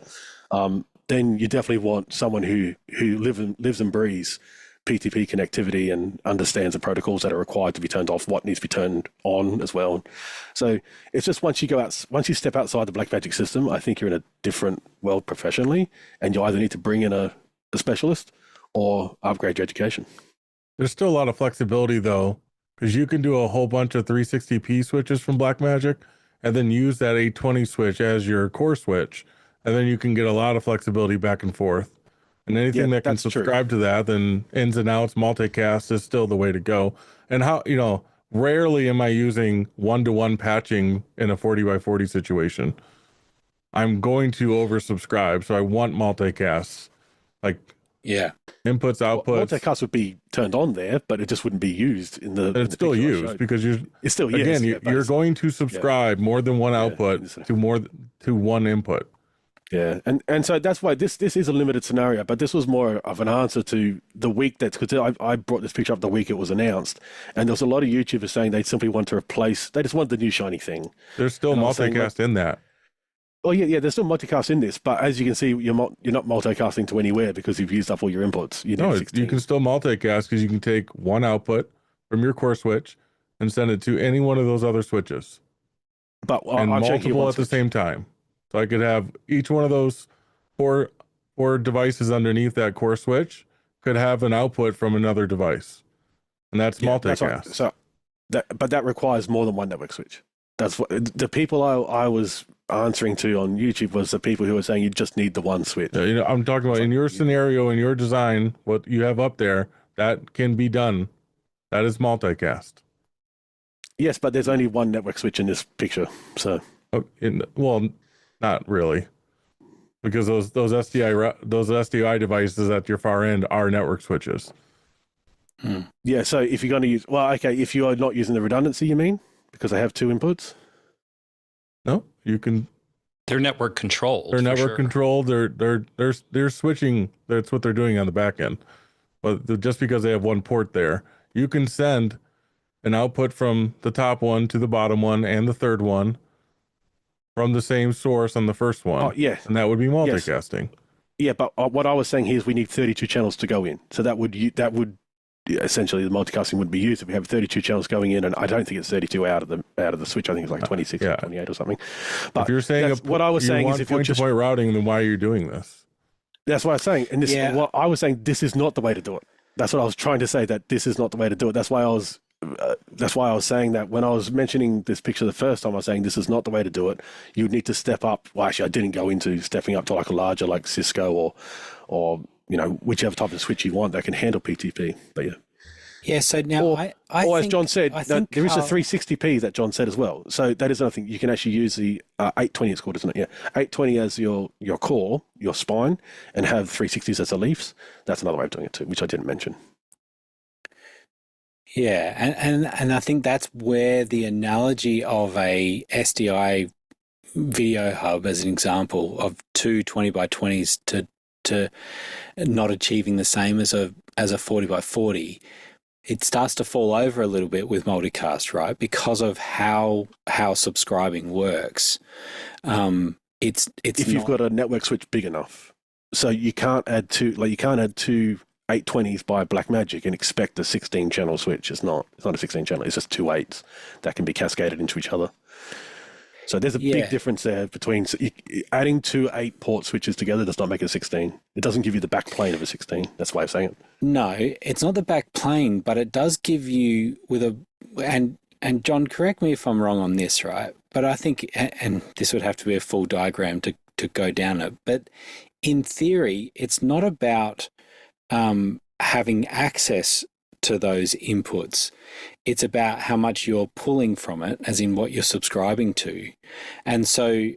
then you definitely want someone who lives and breathes PTP connectivity and understands the protocols that are required to be turned off, what needs to be turned on as well. So it's just once you step outside the Blackmagic system, I think you're in a different world professionally, and you either need to bring in a specialist or upgrade your education. There's still a lot of flexibility though, because you can do a whole bunch of 360p switches from Blackmagic and then use that 820 switch as your core switch, and then you can get a lot of flexibility back and forth. And anything that can subscribe to that, then ins and outs, multicast is still the way to go. And rarely am I using one-to-one patching in a 40x40 situation. I'm going to oversubscribe, so I want multicasts. Like, yeah, inputs, outputs. Multicast would be turned on there, but it just wouldn't be used in the. It's still used because it's still you're going to subscribe more than one output to one input. Yeah, and so that's why this is a limited scenario, but this was more of an answer to the week because I brought this picture up the week it was announced, and there was a lot of YouTubers saying they simply want to replace, they just want the new shiny thing. There's still multicast in that. Oh yeah, there's still multicast in this, but as you can see, you're not multicasting to anywhere because you've used up all your inputs. You can still multicast because you can take one output from your core switch and send it to any one of those other switches, and multiple at the same time. So I could have each one of those four devices underneath that core switch could have an output from another device, and that's multicast. But that requires more than one network switch. That's what the people I was answering to on YouTube was the people who were saying you just need the one switch. I'm talking about in your scenario, in your design, what you have up there, that can be done. That is multicast. Yes, but there's only one network switch in this picture. So, not really, because those SDI devices at your far end are network switches. Yeah, so if you're going to use, if you are not using the redundancy, you mean, because they have two inputs? No, you can. They're network controlled. They're network controlled. They're switching. That's what they're doing on the back end. But just because they have one port there, you can send an output from the top one to the bottom one and the third one from the same source on the first one. Oh, yes. And that would be multicasting. Yes. Yeah, but what I was saying here is we need 32 channels to go in. So that would essentially the multicasting wouldn't be used if we have 32 channels going in, and I don't think it's 32 out of the switch. I think it's like 26 or 28 or something. But if you're saying what I was saying is if you're point-to-point routing, then why are you doing this? That's what I was saying. And what I was saying, this is not the way to do it. That's what I was trying to say, that this is not the way to do it. That's why I was saying that when I was mentioning this picture the first time, I was saying this is not the way to do it. You need to step up. Well, actually, I didn't go into stepping up to like a larger, like Cisco or whichever type of switch you want that can handle PTP. But yeah. Yeah. So now, I as think, John said, there is a Carl, 360p that John said as well. So that is another thing. You can actually use the 820, it's called, isn't it? Yeah, 820 as your core, your spine, and have 360s as the leaves. That's another way of doing it too, which I didn't mention. Yeah, and I think that's where the analogy of a SDI video hub, as an example, of two 20x20s to not achieving the same as a 40x40, it starts to fall over a little bit with multicast, right? Because of how subscribing works. If you've got a network switch big enough, so you can't add two 820s by Blackmagic and expect a 16 channel switch. It's not a 16 channel. It's just two 8s that can be cascaded into each other. So there's a big difference there between adding two 8-port switches together does not make it a 16. It doesn't give you the back plane of a 16. That's the way of saying it. No, it's not the back plane, but it does give you and John, correct me if I'm wrong on this, right? but I think, and this would have to be a full diagram to go down it, but in theory, it's not about having access to those inputs. It's about how much you're pulling from it, as in what you're subscribing to. And so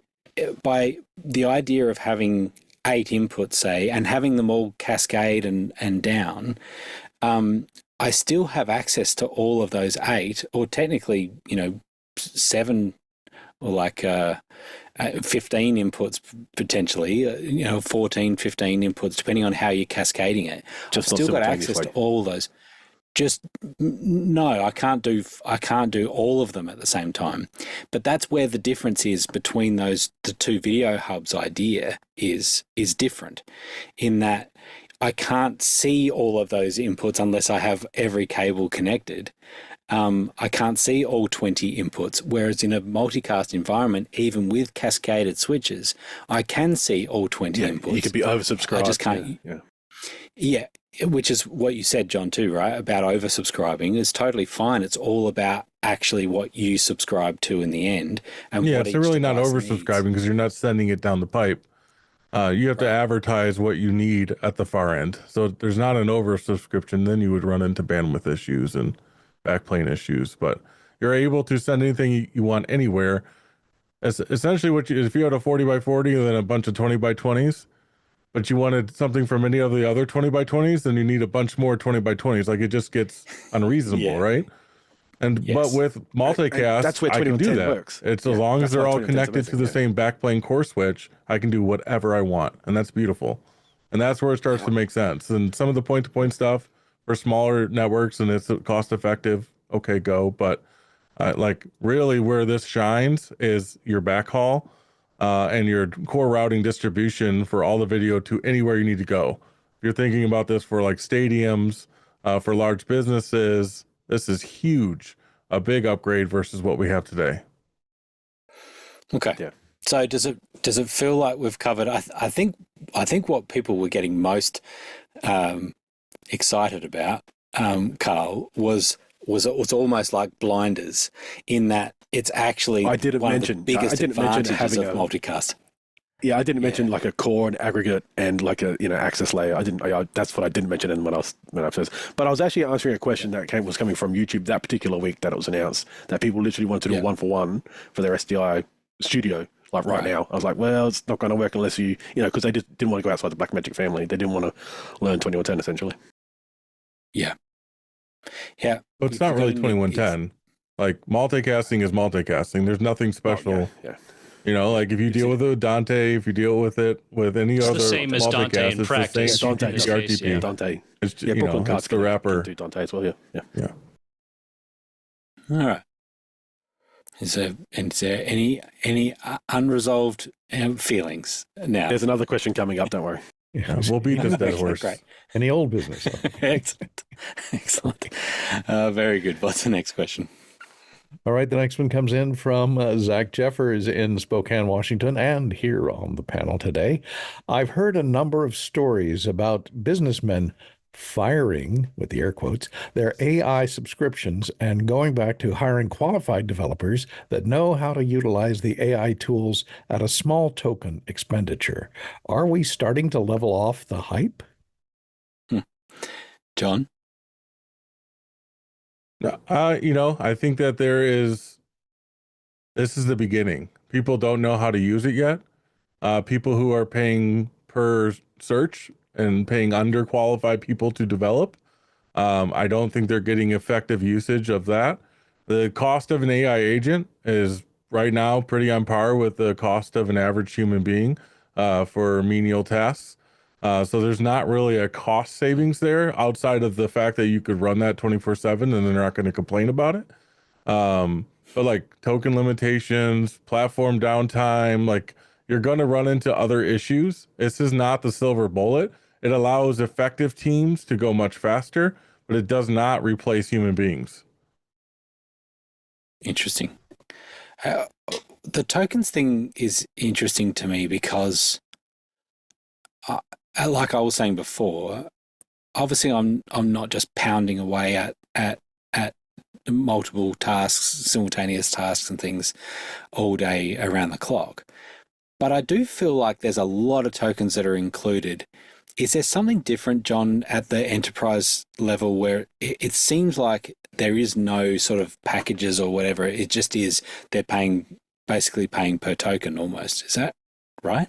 by the idea of having 8 inputs, say, and having them all cascade and down, I still have access to all of those 8, or technically, 7, or like 15 inputs potentially, 14, 15 inputs, depending on how you're cascading it. I've still got access to all those. Just no, I can't do all of them at the same time. But that's where the difference is between the 2 video hubs idea is different, in that I can't see all of those inputs unless I have every cable connected. I can't see all 20 inputs, whereas in a multicast environment, even with cascaded switches, I can see all 20 inputs. You could be oversubscribed. I just can't. Yeah, which is what you said, John, too, right? About oversubscribing is totally fine. It's all about actually what you subscribe to in the end. And yeah, what so really not device oversubscribing, needs. because you're not sending it down the pipe. You have to advertise what you need at the far end. So there's not an oversubscription. Then you would run into bandwidth issues and backplane issues. But you're able to send anything you want anywhere. Essentially, if you had a 40 by 40 and then a bunch of 20 by 20s, but you wanted something from any of the other 20 by 20s, then you need a bunch more 20 by 20s. Like, it just gets unreasonable, right? And but with multicast, that's where I can do that. Works. It's as long as they're all connected to the same backplane core switch, I can do whatever I want, and that's beautiful. And that's where it starts to make sense. And some of the point-to-point stuff for smaller networks and it's cost effective, okay, go. But like really where this shines is your backhaul and your core routing distribution for all the video to anywhere you need to go. If you're thinking about this for like stadiums, for large businesses, this is huge, a big upgrade versus what we have today. Okay. Yeah. So does it feel like we've covered? I think what people were getting most excited about, Carl, was almost like blinders, in that it's actually one of the biggest advantages of multicast. Yeah, I didn't mention like a core and aggregate and like a access layer. That's what I didn't mention in when I first. But I was actually answering a question that was coming from YouTube that particular week that it was announced that people literally wanted to do 1-for-1 for their SDI studio. Like right now, I was like, well, it's not going to work unless you because they just didn't want to go outside the Blackmagic family. They didn't want to learn 2110 essentially. Yeah. But it's not really 2110. Like multicasting is multicasting. There's nothing special. Like if you deal with it with Dante, if you deal with it with any other, the same as Dante in practice. Dante, RTP. Dante. It's it's the wrapper. Do Dante as well. Yeah. All right. Is there any unresolved feelings now? There's another question coming up. Don't worry. Yeah, we'll beat this dead horse. Great. Any old business. Excellent. Very good. What's the next question? All right, the next one comes in from Zach Jeffers in Spokane, Washington, and here on the panel today. I've heard a number of stories about businessmen firing, with the air quotes, their AI subscriptions and going back to hiring qualified developers that know how to utilize the AI tools at a small token expenditure. Are we starting to level off the hype? John? I think that this is the beginning. People don't know how to use it yet. People who are paying per search and paying underqualified people to develop, I don't think they're getting effective usage of that. The cost of an AI agent is right now pretty on par with the cost of an average human being for menial tasks. So there's not really a cost savings there outside of the fact that you could run that 24/7 and they're not going to complain about it. But like token limitations, platform downtime, like you're going to run into other issues. This is not the silver bullet. It allows effective teams to go much faster, but it does not replace human beings. Interesting. The tokens thing is interesting to me because like I was saying before, obviously I'm not just pounding away at multiple tasks, simultaneous tasks and things all day around the clock. But I do feel like there's a lot of tokens that are included. Is there something different, John, at the enterprise level where it seems like there is no sort of packages or whatever? It just is they're basically paying per token almost. Is that right?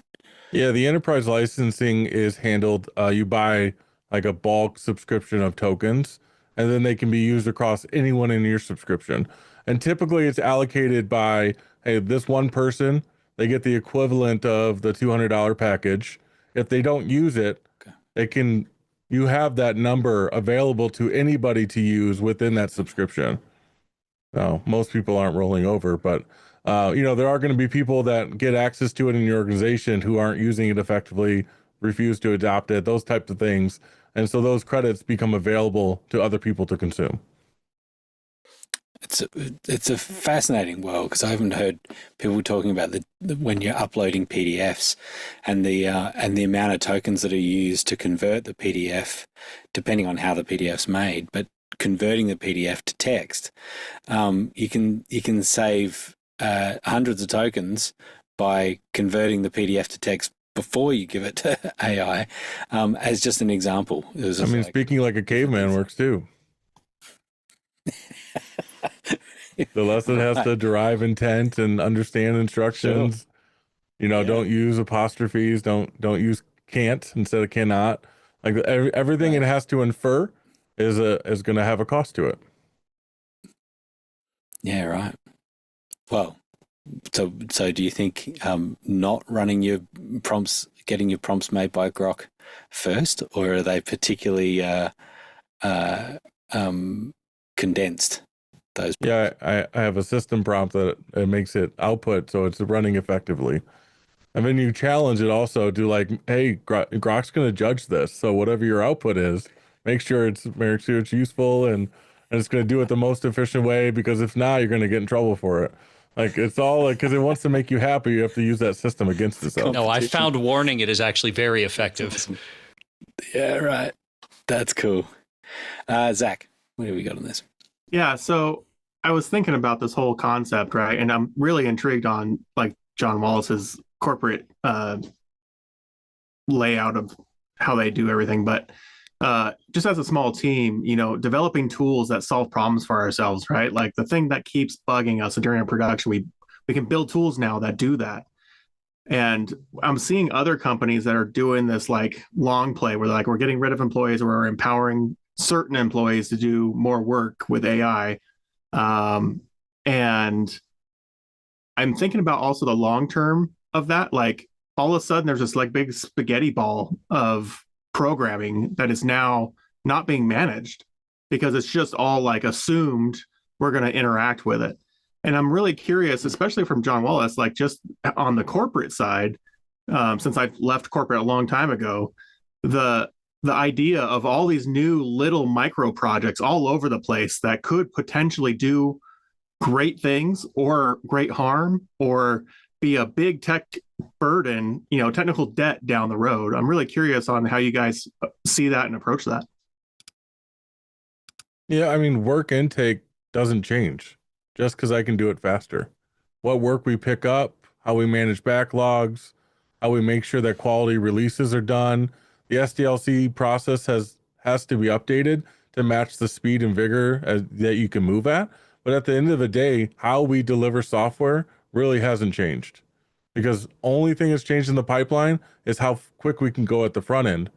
Yeah, the enterprise licensing is handled. You buy like a bulk subscription of tokens, and then they can be used across anyone in your subscription. And typically it's allocated by, hey, this one person, they get the equivalent of the $200 package. If they don't use it, you have that number available to anybody to use within that subscription. Now, most people aren't rolling over, but there are going to be people that get access to it in your organization who aren't using it effectively, refuse to adopt it, those types of things. And so those credits become available to other people to consume. It's a fascinating world because I haven't heard people talking about when you're uploading PDFs and the amount of tokens that are used to convert the PDF, depending on how the PDF's made. But converting the PDF to text, you can save hundreds of tokens by converting the PDF to text before you give it to AI. As just an example, speaking like a caveman works too. The lesson has to derive intent and understand instructions. Sure. Don't use apostrophes. Don't use can't instead of cannot. Like everything it has to infer is going to have a cost to it. Yeah, right. Well, so do you think not running your prompts, getting your prompts made by Grok first, or are they particularly condensed? I have a system prompt that it makes it output so it's running effectively. And then you challenge it also to like, hey, Grok's going to judge this. So whatever your output is, make sure it's useful and it's going to do it the most efficient way, because if not, you're going to get in trouble for it. Like it's all like, because it wants to make you happy, you have to use that system against itself. No, I found warning it is actually very effective. Yeah, right. That's cool. Zach, what have we got on this? Yeah, so I was thinking about this whole concept, right? And I'm really intrigued on like John Wallace's corporate layout of how they do everything. But just as a small team, developing tools that solve problems for ourselves, right? Like the thing that keeps bugging us during our production, we can build tools now that do that. And I'm seeing other companies that are doing this like long play where like we're getting rid of employees or we're empowering certain employees to do more work with AI. And I'm thinking about also the long term of that. Like all of a sudden there's this like big spaghetti ball of programming that is now not being managed because it's just all like assumed we're going to interact with it. And I'm really curious, especially from John Wallace, like just on the corporate side, since I've left corporate a long time ago, the idea of all these new little micro projects all over the place that could potentially do great things or great harm or be a big tech burden, technical debt down the road. I'm really curious on how you guys see that and approach that. Yeah, work intake doesn't change just because I can do it faster. What work we pick up, how we manage backlogs, how we make sure that quality releases are done. The SDLC process has to be updated to match the speed and vigor that you can move at. But at the end of the day, how we deliver software really hasn't changed, because only thing that's changed in the pipeline is how quick we can go at the front end.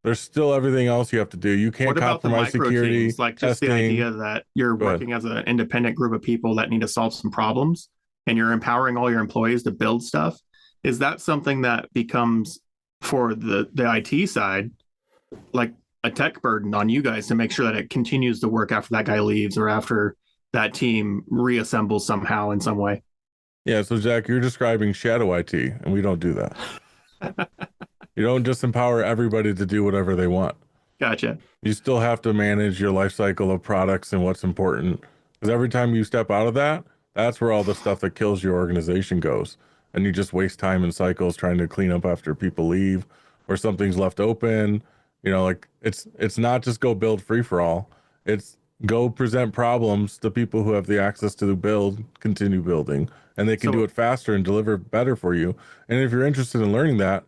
There's still everything else you have to do. You can't compromise security. Teams? Like just testing. The idea that you're working as an independent group of people that need to solve some problems and you're empowering all your employees to build stuff. Is that something that becomes, for the IT side, like a tech burden on you guys to make sure that it continues to work after that guy leaves or after that team reassembles somehow in some way? Yeah, so Jack, you're describing shadow IT, and we don't do that. You don't just empower everybody to do whatever they want. Gotcha. You still have to manage your life cycle of products and what's important. Because every time you step out of that, that's where all the stuff that kills your organization goes. And you just waste time in cycles trying to clean up after people leave or something's left open. Like it's not just go build free for all. It's go present problems. The people who have the access to the build continue building, and they can do it faster and deliver better for you. And if you're interested in learning that,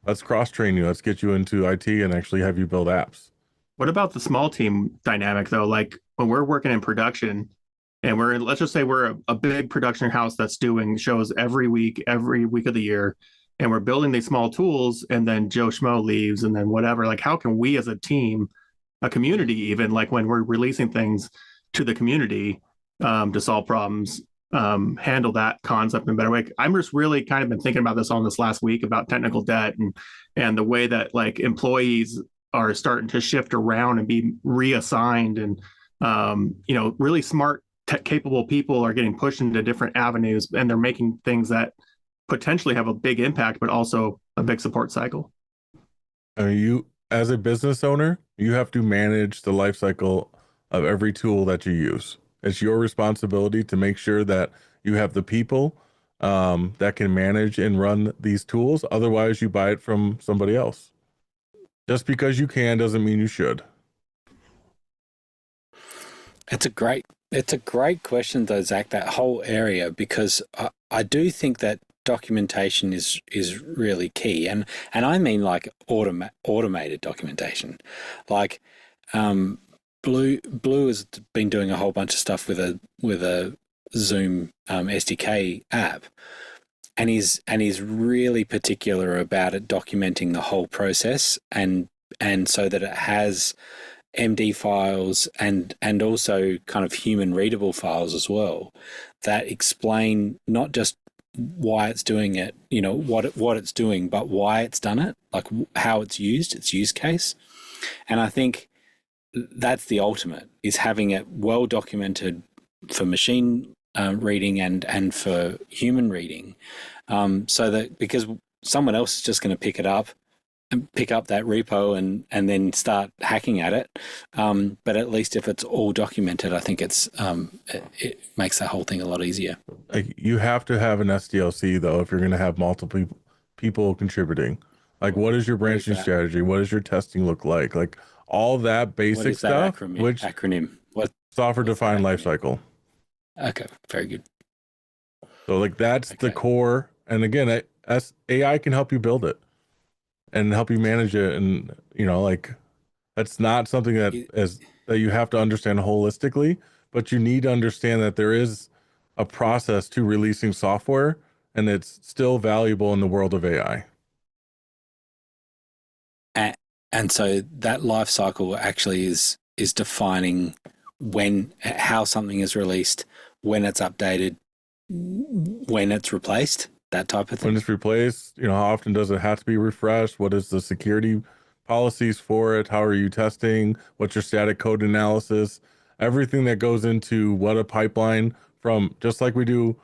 let's cross train you. Let's get you into IT and actually have you build apps. What about the small team dynamic though? Like when we're working in production and let's just say we're a big production house that's doing shows every week of the year, and we're building these small tools, and then Joe Schmo leaves and then whatever, like how can we as a team, a community, even like when we're releasing things to the community to solve problems, handle that concept in a better way? I'm just really kind of been thinking about this on this last week about technical debt and the way that like employees are starting to shift around and be reassigned, and really smart, capable people are getting pushed into different avenues, and they're making things that potentially have a big impact, but also a big support cycle. You, as a business owner, you have to manage the life cycle of every tool that you use. It's your responsibility to make sure that you have the people that can manage and run these tools. Otherwise, you buy it from somebody else. Just because you can doesn't mean you should. It's a great question though, Zach, that whole area, because I do think that documentation is really key, and I mean like automated documentation. Like Blue has been doing a whole bunch of stuff with a Zoom SDK app, and he's really particular about it documenting the whole process, and so that it has MD files and also kind of human readable files as well that explain not just why it's doing it, what it's doing, but why it's done it, like how it's used, its use case. And I think that's the ultimate, is having it well documented for machine reading and for human reading, so that, because someone else is just going to pick it up and pick up that repo and then start hacking at it. But at least if it's all documented, I think it makes that whole thing a lot easier. Like, you have to have an SDLC though if you're going to have multiple people contributing. Like, what is your branching strategy? What does your testing look like? Like all that basic stuff. Acronym? What? Software defined lifecycle. Okay, very good. So like that's the core. And again, AI can help you build it and help you manage it, and like that's not something that you have to understand holistically, but you need to understand that there is a process to releasing software, and it's still valuable in the world of AI. And so that life cycle actually is defining how something is released, when it's updated, when it's replaced. That type of thing. When it's replaced, how often does it have to be refreshed? What is the security policies for it? How are you testing? What's your static code analysis? Everything that goes into what a pipeline, from just like we do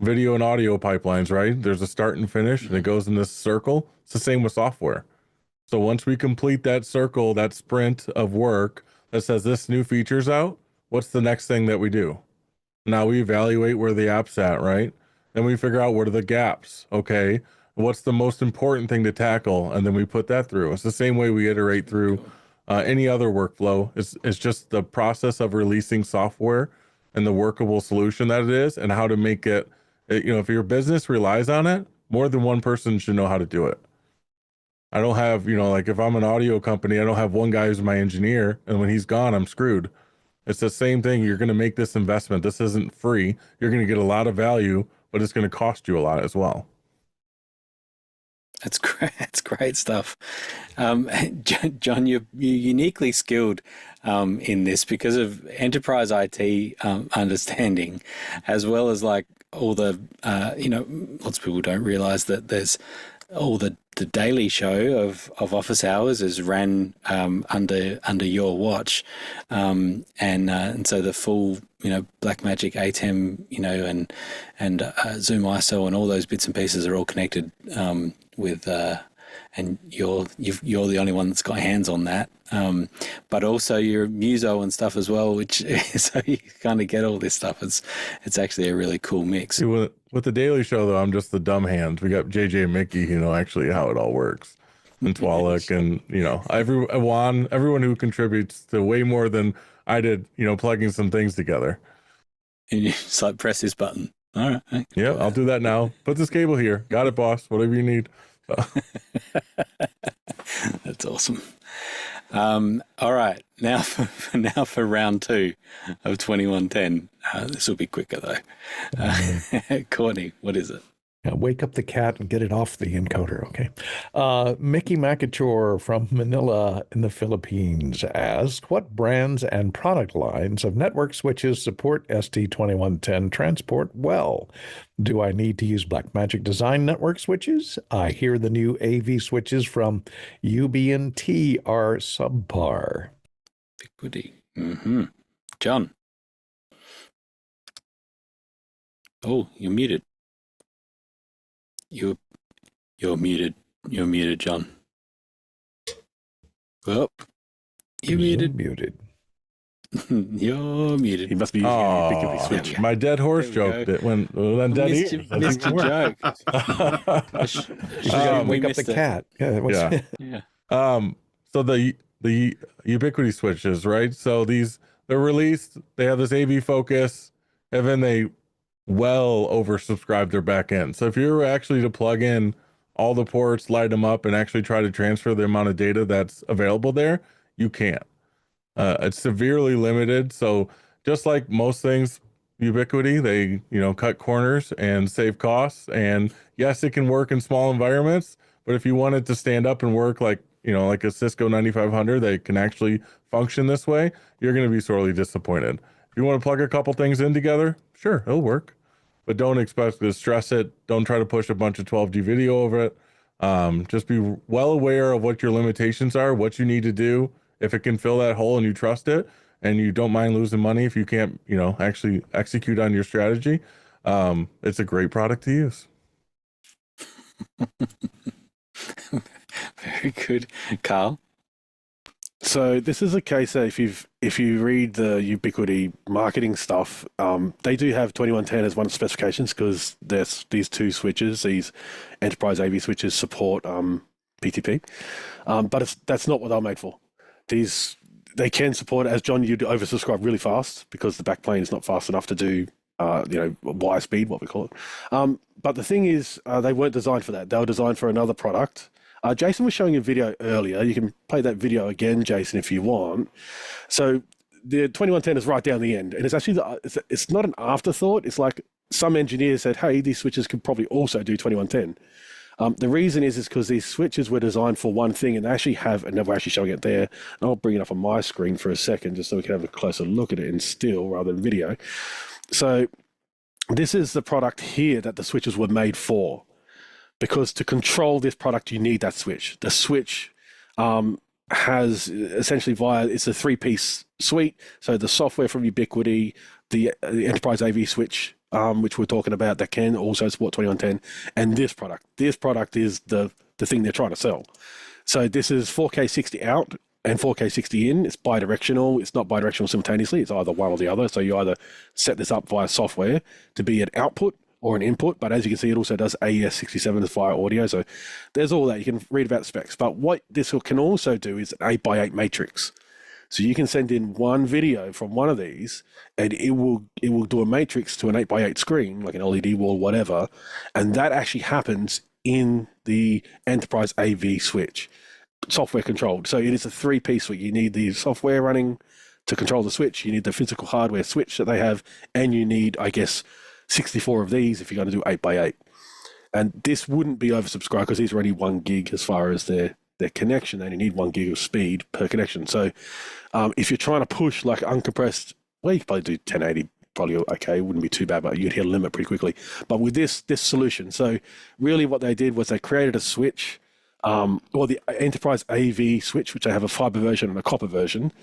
video and audio pipelines, right? There's a start and finish, and it goes in this circle. It's the same with software. So once we complete that circle, that sprint of work that says this new feature's out, what's the next thing that we do? Now we evaluate where the app's at, right? Then we figure out what are the gaps. Okay, what's the most important thing to tackle, and then we put that through. It's the same way we iterate through any other workflow. It's just the process of releasing software and the workable solution that it is, and how to make it. If your business relies on it, more than one person should know how to do it. I don't have, like if I'm an audio company, I don't have one guy who's my engineer, and when he's gone, I'm screwed. It's the same thing. You're going to make this investment. This isn't free. You're going to get a lot of value, but it's going to cost you a lot as well. That's great. That's great stuff. John, you're uniquely skilled in this because of enterprise IT understanding, as well as like all the, lots of people don't realize that there's all the daily show of office hours is ran under your watch, and so the full Blackmagic ATEM and Zoom ISO and all those bits and pieces are all connected with and you're the only one that's got hands on that, but also your Muso and stuff as well, which so you kind of get all this stuff. It's actually a really cool mix. With the Daily Show though, I'm just the dumb hand. We got JJ and Mickey, actually how it all works. and Twalik and, everyone who contributes to way more than I did, plugging some things together. And you just like press this button. All right. I can Yeah, I'll do that now. Put this cable here. Got it, boss. Whatever you need. That's awesome. All right. Now for round 2 of 2110. This will be quicker though. Courtney, what is it? Yeah, wake up the cat and get it off the encoder, okay? Mickey Makachor from Manila in the Philippines asked, what brands and product lines of network switches support ST2110 transport well? Do I need to use Blackmagic Design network switches? I hear the new AV switches from UBNT are subpar. Goody. Mm-hmm. John. Oh, you're muted. You're muted. You're muted, John. Oh, you're muted. You're muted. He must be using a ubiquity switch. My dead horse joke that went dead ears. Missed your joke. Wake up the cat. Yeah. So the ubiquity switches, right? So they're released. They have this AV focus, and then they well oversubscribe their back end. So if you were actually to plug in all the ports, light them up, and actually try to transfer the amount of data that's available there, you can't. It's severely limited. So just like most things, Ubiquity, they cut corners and save costs. And yes, it can work in small environments, but if you want it to stand up and work like a Cisco 9500 that can actually function this way, you're going to be sorely disappointed. If you want to plug a couple things in together, sure, it'll work. But don't expect to stress it. Don't try to push a bunch of 12G video over it. Just be well aware of what your limitations are, what you need to do. If it can fill that hole and you trust it, and you don't mind losing money if you can't, actually execute on your strategy, it's a great product to use. Very good. Carl? So this is a case that if you read the Ubiquity marketing stuff, they do have 2110 as one of the specifications because there's these two switches, these enterprise AV switches support PTP, but that's not what they're made for. They can support, as John, you'd oversubscribe really fast because the backplane is not fast enough to do wire speed, what we call it. But the thing is, they weren't designed for that. They were designed for another product. Jason was showing a video earlier. You can play that video again, Jason, if you want. So the 2110 is right down the end, and it's actually it's not an afterthought. It's like some engineers said, "Hey, these switches could probably also do 2110." The reason is because these switches were designed for one thing, and they actually have, and we're actually showing it there. And I'll bring it up on my screen for a second, just so we can have a closer look at it in still rather than video. So this is the product here that the switches were made for. Because to control this product, you need that switch. The switch has essentially it's a 3-piece suite. So the software from Ubiquity, the enterprise AV switch, which we're talking about, that can also support 2110, and this product. This product is the thing they're trying to sell. So this is 4K 60 out and 4K 60 in. It's bidirectional. It's not bidirectional simultaneously. It's either one or the other. So you either set this up via software to be an output or an input, but as you can see, it also does AES67 as via audio. So there's all that. You can read about the specs. But what this can also do is an 8x8 matrix. So you can send in one video from one of these, and it will do a matrix to an 8x8 screen, like an LED wall, whatever, and that actually happens in the enterprise AV switch, software controlled. So it is a 3-piece suite. You need the software running to control the switch. You need the physical hardware switch that they have, and you need, I guess, 64 of these if you're going to do 8x8. And this wouldn't be oversubscribed because these are only 1 gig as far as their connection. They only need 1 gig of speed per connection. So if you're trying to push like uncompressed, well, you could probably do 1080, probably okay, it wouldn't be too bad, but you'd hit a limit pretty quickly. But with this solution, so really what they did was they created a switch, or the enterprise AV switch, which they have a fiber version and a copper version.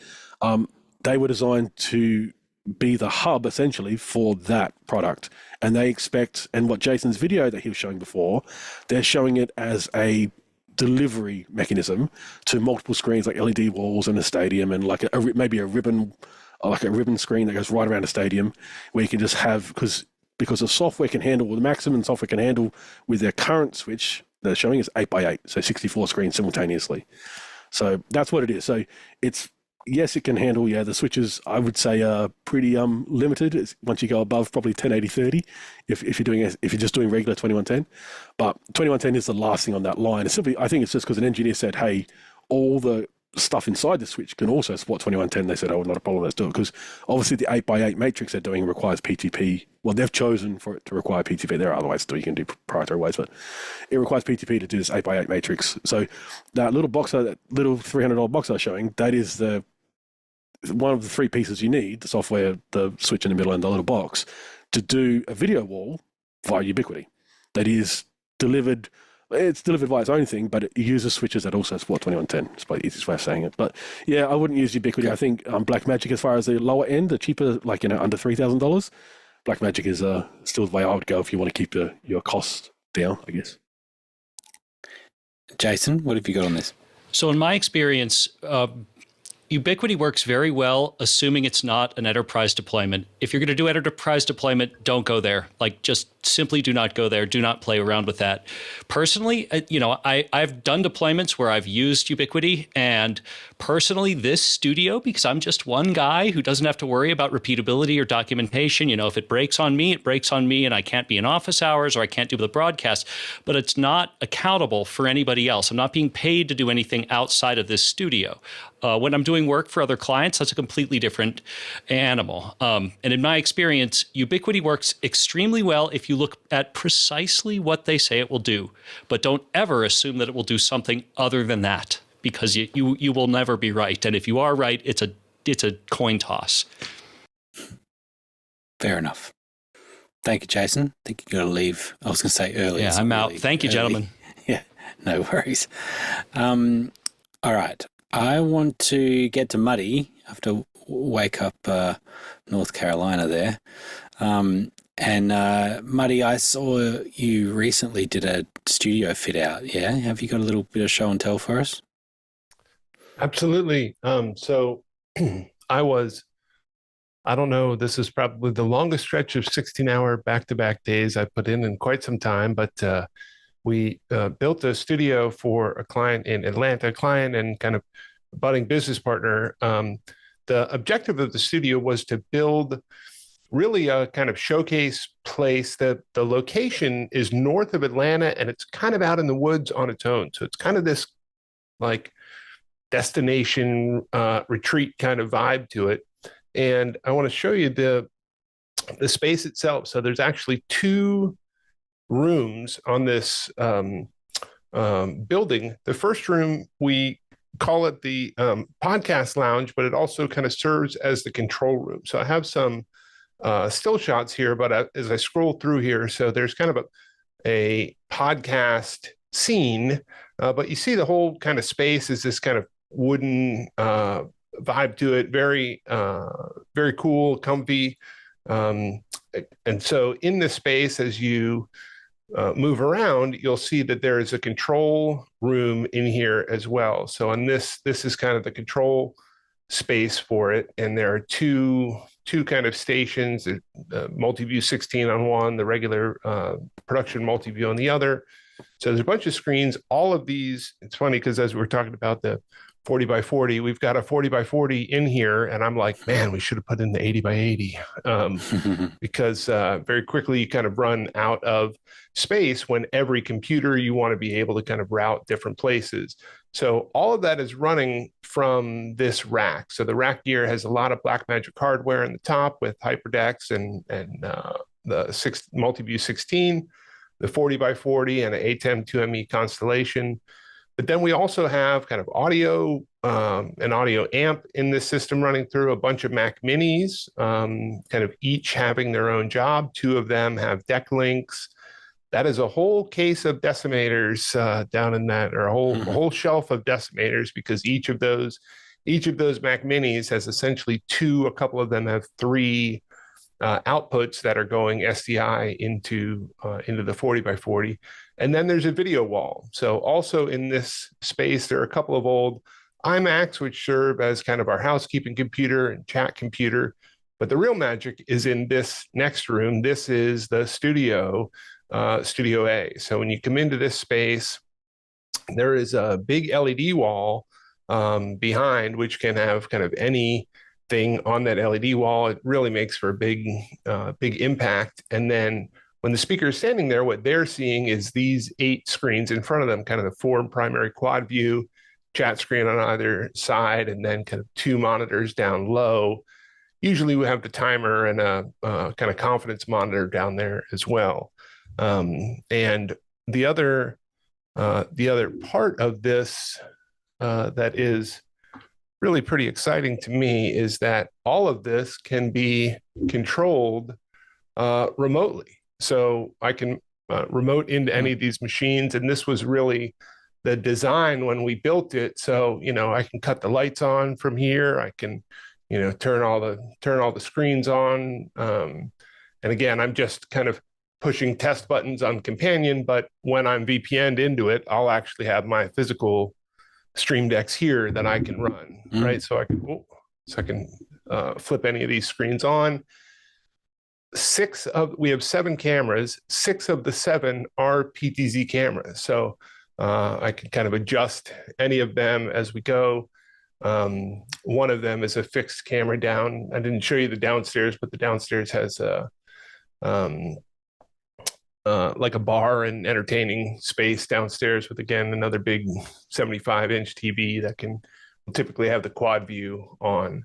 They were designed to be the hub essentially for that product, and they expect, and what Jason's video that he was showing before, they're showing it as a delivery mechanism to multiple screens like LED walls in a stadium, and like maybe a ribbon screen that goes right around a stadium, where you can just have, because the software can handle, the maximum software can handle with their current switch, they're showing is 8x8, so 64 screens simultaneously. So that's what it is. So it's, yes, it can handle, the switches, I would say, are pretty limited. Once you go above probably 1080/30, if you're just doing regular 2110. But 2110 is the last thing on that line. It's simply, I think it's just because an engineer said, hey, all the stuff inside the switch can also support 2110. They said, oh, not a problem, let's do it. Because obviously the 8x8 matrix they're doing requires PTP. Well, they've chosen for it to require PTP. There are other ways to do it. You can do proprietary ways, but it requires PTP to do this 8x8 matrix. So that little boxer, that little $300 box I was showing, that is one of the three pieces you need, the software, the switch in the middle, and the little box, to do a video wall via Ubiquiti. That is delivered. It's delivered by its own thing, but it uses switches that also support 2110. It's probably the easiest way of saying it. But yeah, I wouldn't use Ubiquiti. Okay. I think Blackmagic, as far as the lower end, the cheaper, like, under $3,000, Blackmagic is still the way I would go if you want to keep your costs down, I guess. Jason, what have you got on this? So in my experience, Ubiquiti works very well, assuming it's not an enterprise deployment. If you're going to do enterprise deployment, don't go there. Like, just simply do not go there. Do not play around with that. Personally, I've done deployments where I've used Ubiquiti, and personally, this studio, because I'm just one guy who doesn't have to worry about repeatability or documentation. If it breaks on me, it breaks on me, and I can't be in office hours or I can't do the broadcast, but it's not accountable for anybody else. I'm not being paid to do anything outside of this studio. When I'm doing work for other clients, that's a completely different animal. And in my experience, Ubiquiti works extremely well if you look at precisely what they say it will do, but don't ever assume that it will do something other than that, because you will never be right. And if you are right, it's a coin toss. Fair enough. Thank you, Jason. I think you're going to leave. I was going to say early. Yeah, I'm out. Thank you, gentlemen. Yeah, no worries. All right. I want to get to Muddy. I have to wake up North Carolina there. And Muddy, I saw you recently did a studio fit out. Yeah, have you got a little bit of show and tell for us? Absolutely. So I don't know, this is probably the longest stretch of 16-hour back-to-back days I've put in quite some time, but we built a studio for a client in Atlanta, and kind of budding business partner. The objective of the studio was to build really a kind of showcase place. That the location is north of Atlanta, and it's kind of out in the woods on its own. So it's kind of this like destination retreat kind of vibe to it. And I want to show you the space itself. So there's actually two rooms on this building. The first room, we call it the podcast lounge, but it also kind of serves as the control room. So I have some still shots here, but as I scroll through here, so there's kind of a podcast scene, but you see the whole kind of space is this kind of wooden vibe to it, very very cool, comfy. And so in this space, as you move around, you'll see that there is a control room in here as well. So on this is kind of the control space for it, and there are two kind of stations, the multi-view 16 on one, the regular production multi-view on the other. So there's a bunch of screens. All of these, it's funny because as we were talking about the 40 by 40, we've got a 40 by 40 in here, and I'm like, man, we should have put in the 80 by 80 because very quickly you kind of run out of space when every computer you want to be able to kind of route different places. So all of that is running from this rack. So the rack gear has a lot of Blackmagic hardware in the top with HyperDex and the multi-view 16, the 40 by 40, and an ATEM 2ME constellation. But then we also have kind of audio, an audio amp in this system running through, a bunch of Mac Minis, kind of each having their own job. Two of them have deck links. That is a whole case of decimators down in that, or a whole shelf of decimators, because each of those Mac Minis has essentially a couple of them have three outputs that are going SDI into the 40 by 40. And then there's a video wall. So also in this space, there are a couple of old iMacs, which serve as kind of our housekeeping computer and chat computer. But the real magic is in this next room. This is the studio Studio A. So when you come into this space, there is a big LED wall behind, which can have kind of anything on that LED wall. It really makes for a big impact. And then when the speaker is standing there, what they're seeing is these 8 screens in front of them, kind of the 4 primary quad view, chat screen on either side, and then kind of 2 monitors down low. Usually we have the timer and a kind of confidence monitor down there as well. And the other part of this that is really pretty exciting to me is that all of this can be controlled remotely. So I can remote into any of these machines, and this was really the design when we built it. So, you know, I can cut the lights on from here. I can, you know, turn all the screens on. And again, I'm just kind of pushing test buttons on Companion, but when I'm VPN'd into it, I'll actually have my physical stream decks here that I can run, right? So I can flip any of these screens on. We have 7 cameras. 6 of the 7 are PTZ cameras. So I can kind of adjust any of them as we go. One of them is a fixed camera down. I didn't show you the downstairs, but the downstairs has like a bar and entertaining space downstairs with, again, another big 75-inch TV that can typically have the quad view on.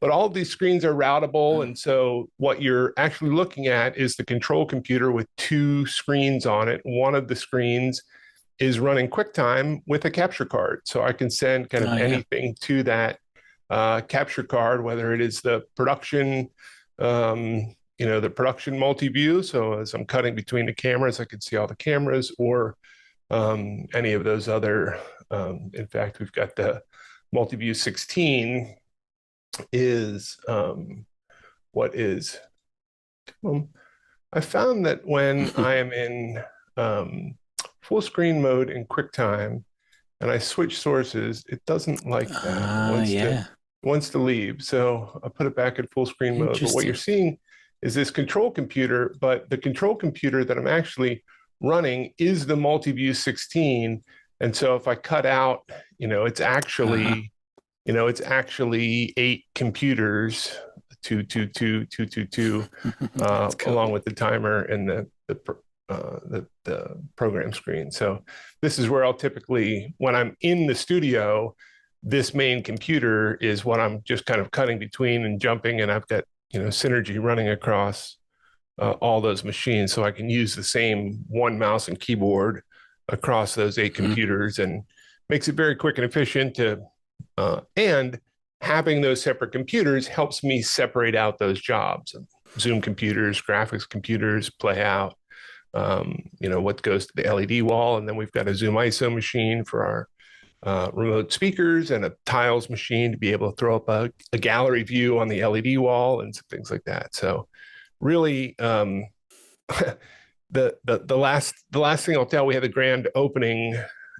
But all of these screens are routable. And so what you're actually looking at is the control computer with 2 screens on it. One of the screens is running QuickTime with a capture card. So I can send kind of anything to that capture card, whether it is the production, the production multi-view. So as I'm cutting between the cameras, I can see all the cameras, or any of those other, in fact, we've got the multi-view 16 is what is, I found that when I am in full screen mode in QuickTime and I switch sources, it doesn't like that. It wants to leave. So I put it back in full screen mode. But what you're seeing is this control computer, but the control computer that I'm actually running is the multi-view 16. And so if I cut out, it's actually, it's actually 8 computers, two, along with the timer and the program screen. So this is where I'll typically, when I'm in the studio, this main computer is what I'm just kind of cutting between and jumping, and I've got Synergy running across all those machines, so I can use the same one mouse and keyboard across those 8 computers, and makes it very quick and efficient to and having those separate computers helps me separate out those jobs. Zoom computers, graphics computers, play out, what goes to the LED wall. And then we've got a Zoom ISO machine for our remote speakers, and a tiles machine to be able to throw up a gallery view on the LED wall and some things like that. So really, the last thing I'll tell, we had a grand opening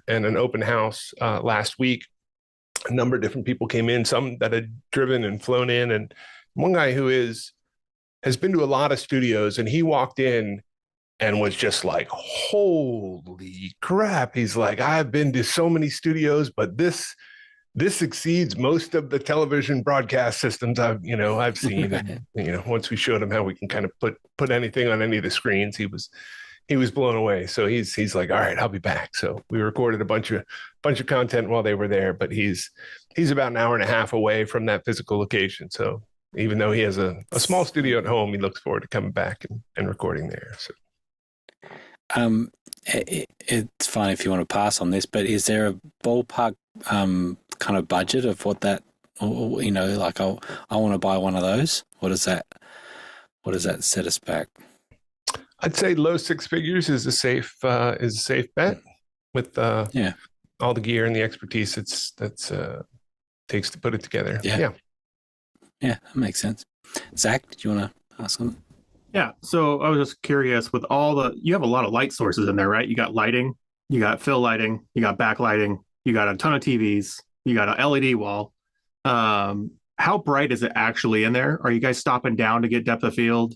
and an open house last week. A number of different people came in, some that had driven and flown in, and one guy who has been to a lot of studios, and he walked in and was just like, holy crap. He's like, I've been to so many studios, but this exceeds most of the television broadcast systems I've seen. And, once we showed him how we can kind of put anything on any of the screens, he was blown away. So he's like, all right, I'll be back. So we recorded a bunch of content while they were there, but he's about an hour and a half away from that physical location. So even though he has a small studio at home, he looks forward to coming back and recording there. So. It's fine if you want to pass on this, but is there a ballpark kind of budget of what that, like I want to buy one of those? What does that set us back? I'd say low 6 figures is a safe bet with all the gear and the expertise that's takes to put it together. Yeah, that makes sense. Zach, did you want to ask something? Yeah, so I was just curious, with you have a lot of light sources in there, right? You got lighting, you got fill lighting, you got backlighting, you got a ton of TVs, you got an LED wall. How bright is it actually in there? Are you guys stopping down to get depth of field?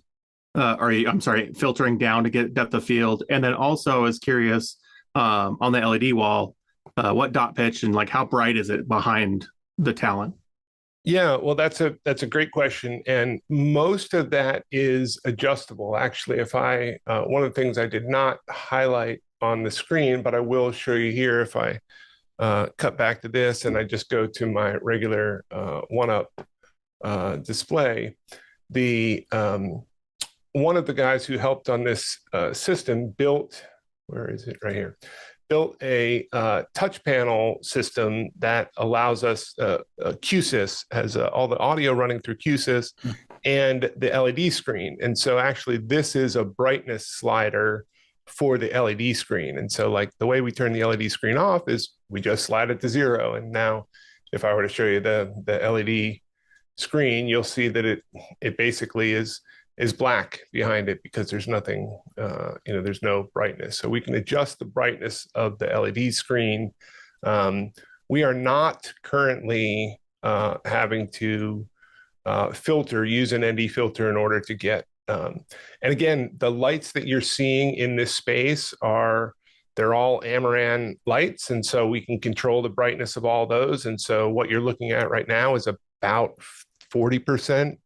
I'm sorry, filtering down to get depth of field. And then also I was curious on the LED wall, what dot pitch and like how bright is it behind the talent? Yeah, well, that's a great question, and most of that is adjustable. Actually, if I one of the things I did not highlight on the screen, but I will show you here if I cut back to this and I just go to my regular one-up display. The one of the guys who helped on this system built, where is it? Right here. Built a touch panel system that allows us, QSys has all the audio running through QSys and the LED screen. And so actually this is a brightness slider for the LED screen. And so like the way we turn the LED screen off is we just slide it to 0. And now if I were to show you the LED screen, you'll see that it basically is black behind it because there's nothing, there's no brightness. So we can adjust the brightness of the LED screen. We are not currently having to use an ND filter in order to get, and again, the lights that you're seeing in this space they're all Amaran lights. And so we can control the brightness of all those. And so what you're looking at right now is about 40%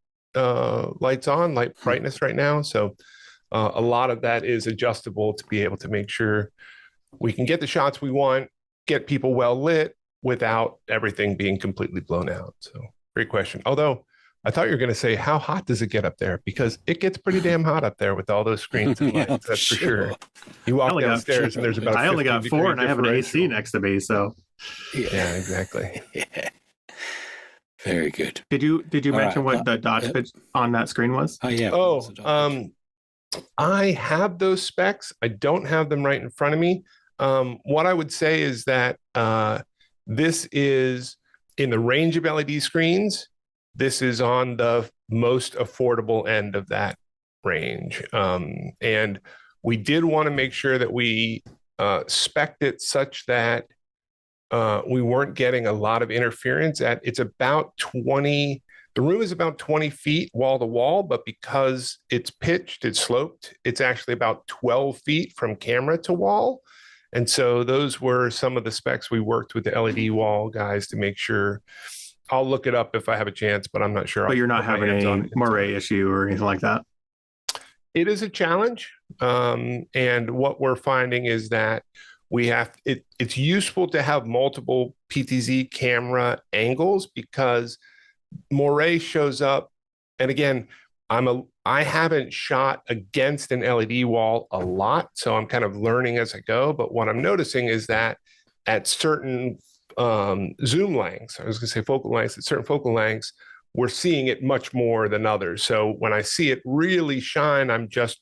lights on, light brightness right now. So a lot of that is adjustable to be able to make sure we can get the shots we want, get people well lit without everything being completely blown out. So great question. Although I thought you were going to say, how hot does it get up there? Because it gets pretty damn hot up there with all those screens and lights, that's for sure. You walk downstairs and there's about I only got 4 and I have an AC next to me, so. Yeah, exactly. Yeah. Very good. Did you mention what the dot pitch on that screen was? Oh, yeah. I have those specs. I don't have them right in front of me. What I would say is that this is in the range of LED screens. This is on the most affordable end of that range. And we did want to make sure that we spec'd it such that we weren't getting a lot of interference. It's about 20, the room is about 20 feet wall to wall, but because it's pitched, it's sloped, it's actually about 12 feet from camera to wall. And so those were some of the specs we worked with the LED wall guys to make sure. I'll look it up if I have a chance, but I'm not sure. But you're not having a moire issue or anything like that? It is a challenge. And what we're finding is that it's useful to have multiple PTZ camera angles because moire shows up. And again, I haven't shot against an LED wall a lot, so I'm kind of learning as I go. But what I'm noticing is that at certain zoom lengths, I was going to say focal lengths, at certain focal lengths, we're seeing it much more than others. So when I see it really shine, I'm just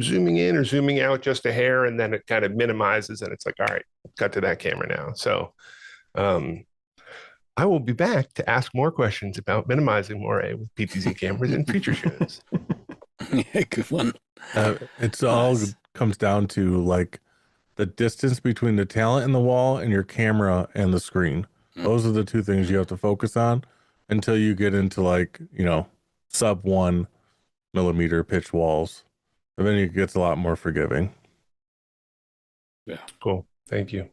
zooming in or zooming out just a hair, and then it kind of minimizes and it's like, all right, cut to that camera now. So I will be back to ask more questions about minimizing moire with PTZ cameras in future shows. Yeah, good one. It's all comes down to like the distance between the talent in the wall and your camera and the screen. Those are the two things you have to focus on until you get into like, sub 1 millimeter pitch walls. And then it gets a lot more forgiving. Yeah. Cool. Thank you.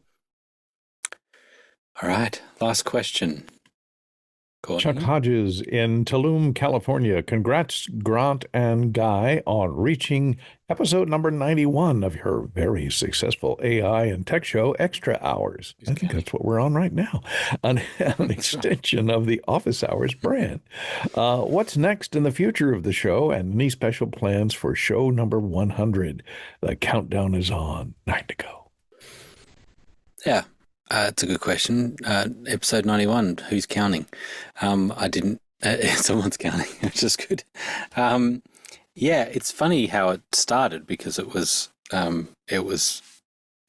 All right. Last question. Chuck Hodges in Tulum, California. Congrats, Grant and Guy, on reaching episode number 91 of your very successful AI and tech show, Extra Hours. I think that's what we're on right now. An extension of the Office Hours brand. What's next in the future of the show, and any special plans for show number 100? The countdown is on. 9 to go. Yeah. It's a good question. Episode 91, who's counting? I didn't, someone's counting, which is good. Yeah, it's funny how it started because it was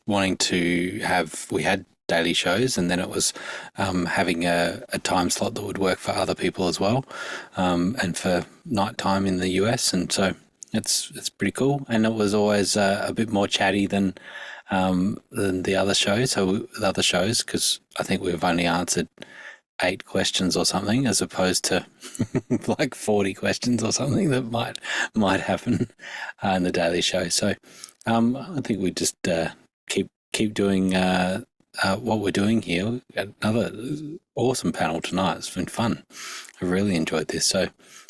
wanting to have, we had daily shows, and then it was having a time slot that would work for other people as well, and for nighttime in the US. And so it's pretty cool. And it was always a bit more chatty than the other shows. So the other shows, because I think we've only answered 8 questions or something, as opposed to like 40 questions or something that might happen in the daily show. So I think we just keep doing what we're doing here. We've got another awesome panel tonight. It's been fun. I really enjoyed this. So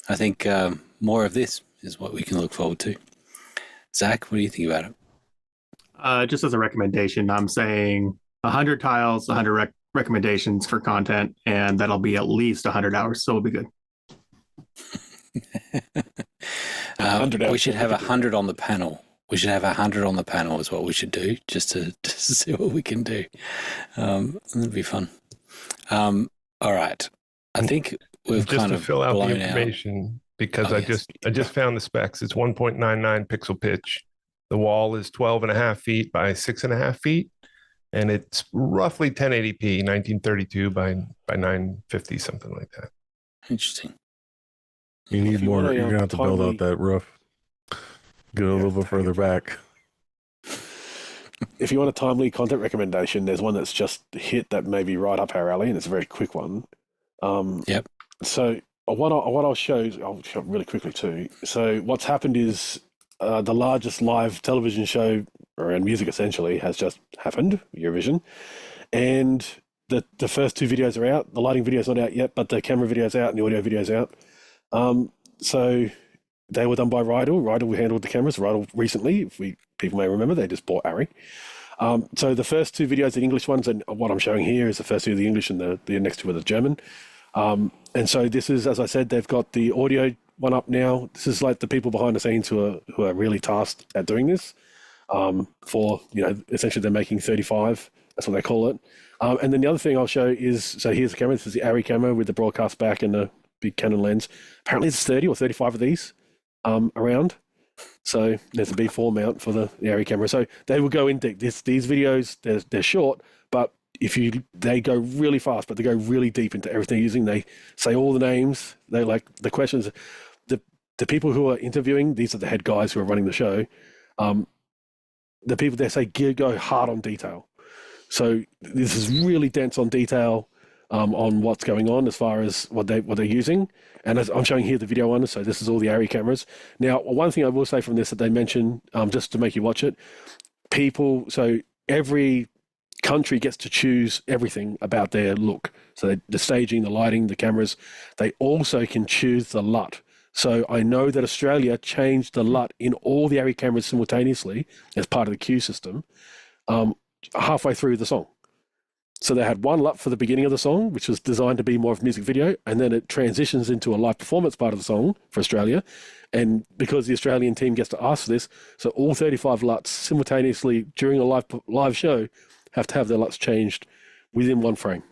I think more of this is what we can look forward to. Zach, what do you think about it? Just as a recommendation, I'm saying 100 tiles, 100 recommendations for content, and that'll be at least 100 hours. So it'll be good. We should have 100 on the panel. We should have 100 on the panel is what we should do, just to see what we can do. That'd be fun. All right. I think we've just kind to of fill out the blown information because Oh, I yes. just found the specs. It's 1.99 pixel pitch. The wall is 12.5 feet by 6.5 feet, and it's roughly 1080p, 1932 by 950, something like that. Interesting. You need If you more. want a, You're gonna have to build timely- out that roof. Get a little bit further back. If you want a timely content recommendation, there's one that's just hit that may be right up our alley, and it's a very quick one. Yep. So I'll show really quickly too. So what's happened is the largest live television show around music essentially has just happened, Eurovision, and the first 2 videos are out. The lighting video's not out yet, but the camera video's out and the audio video's out. So they were done by Rydell. Rydell handled the cameras. Rydell recently, people may remember, they just bought Arri. So the first 2 videos, the English ones, and what I'm showing here is the first 2 of the English and the next 2 are the German. And so this is, as I said, they've got the audio one up now. This is like the people behind the scenes who are really tasked at doing this. Essentially they're making 35. That's what they call it. And then the other thing I'll show is, so here's the camera. This is the Arri camera with the broadcast back and the big Canon lens. Apparently there's 30 or 35 of these around. So there's a B4 mount for the Arri camera. So they will go in deep. These videos, they're short, but they go really fast, but they go really deep into everything they're using. They say all the names. They like the questions. The people who are interviewing, these are the head guys who are running the show. The people they say go hard on detail. So this is really dense on detail on what's going on as far as what they're using. And as I'm showing here the video one, so this is all the Arri cameras. Now, one thing I will say from this that they mention, just to make you watch it, so every country gets to choose everything about their look. So the staging, the lighting, the cameras, they also can choose the LUT. So I know that Australia changed the LUT in all the Arri cameras simultaneously as part of the queue system halfway through the song. So they had one LUT for the beginning of the song, which was designed to be more of a music video, and then it transitions into a live performance part of the song for Australia. And because the Australian team gets to ask for this, so all 35 LUTs simultaneously during a live show have to have their LUTs changed within one frame.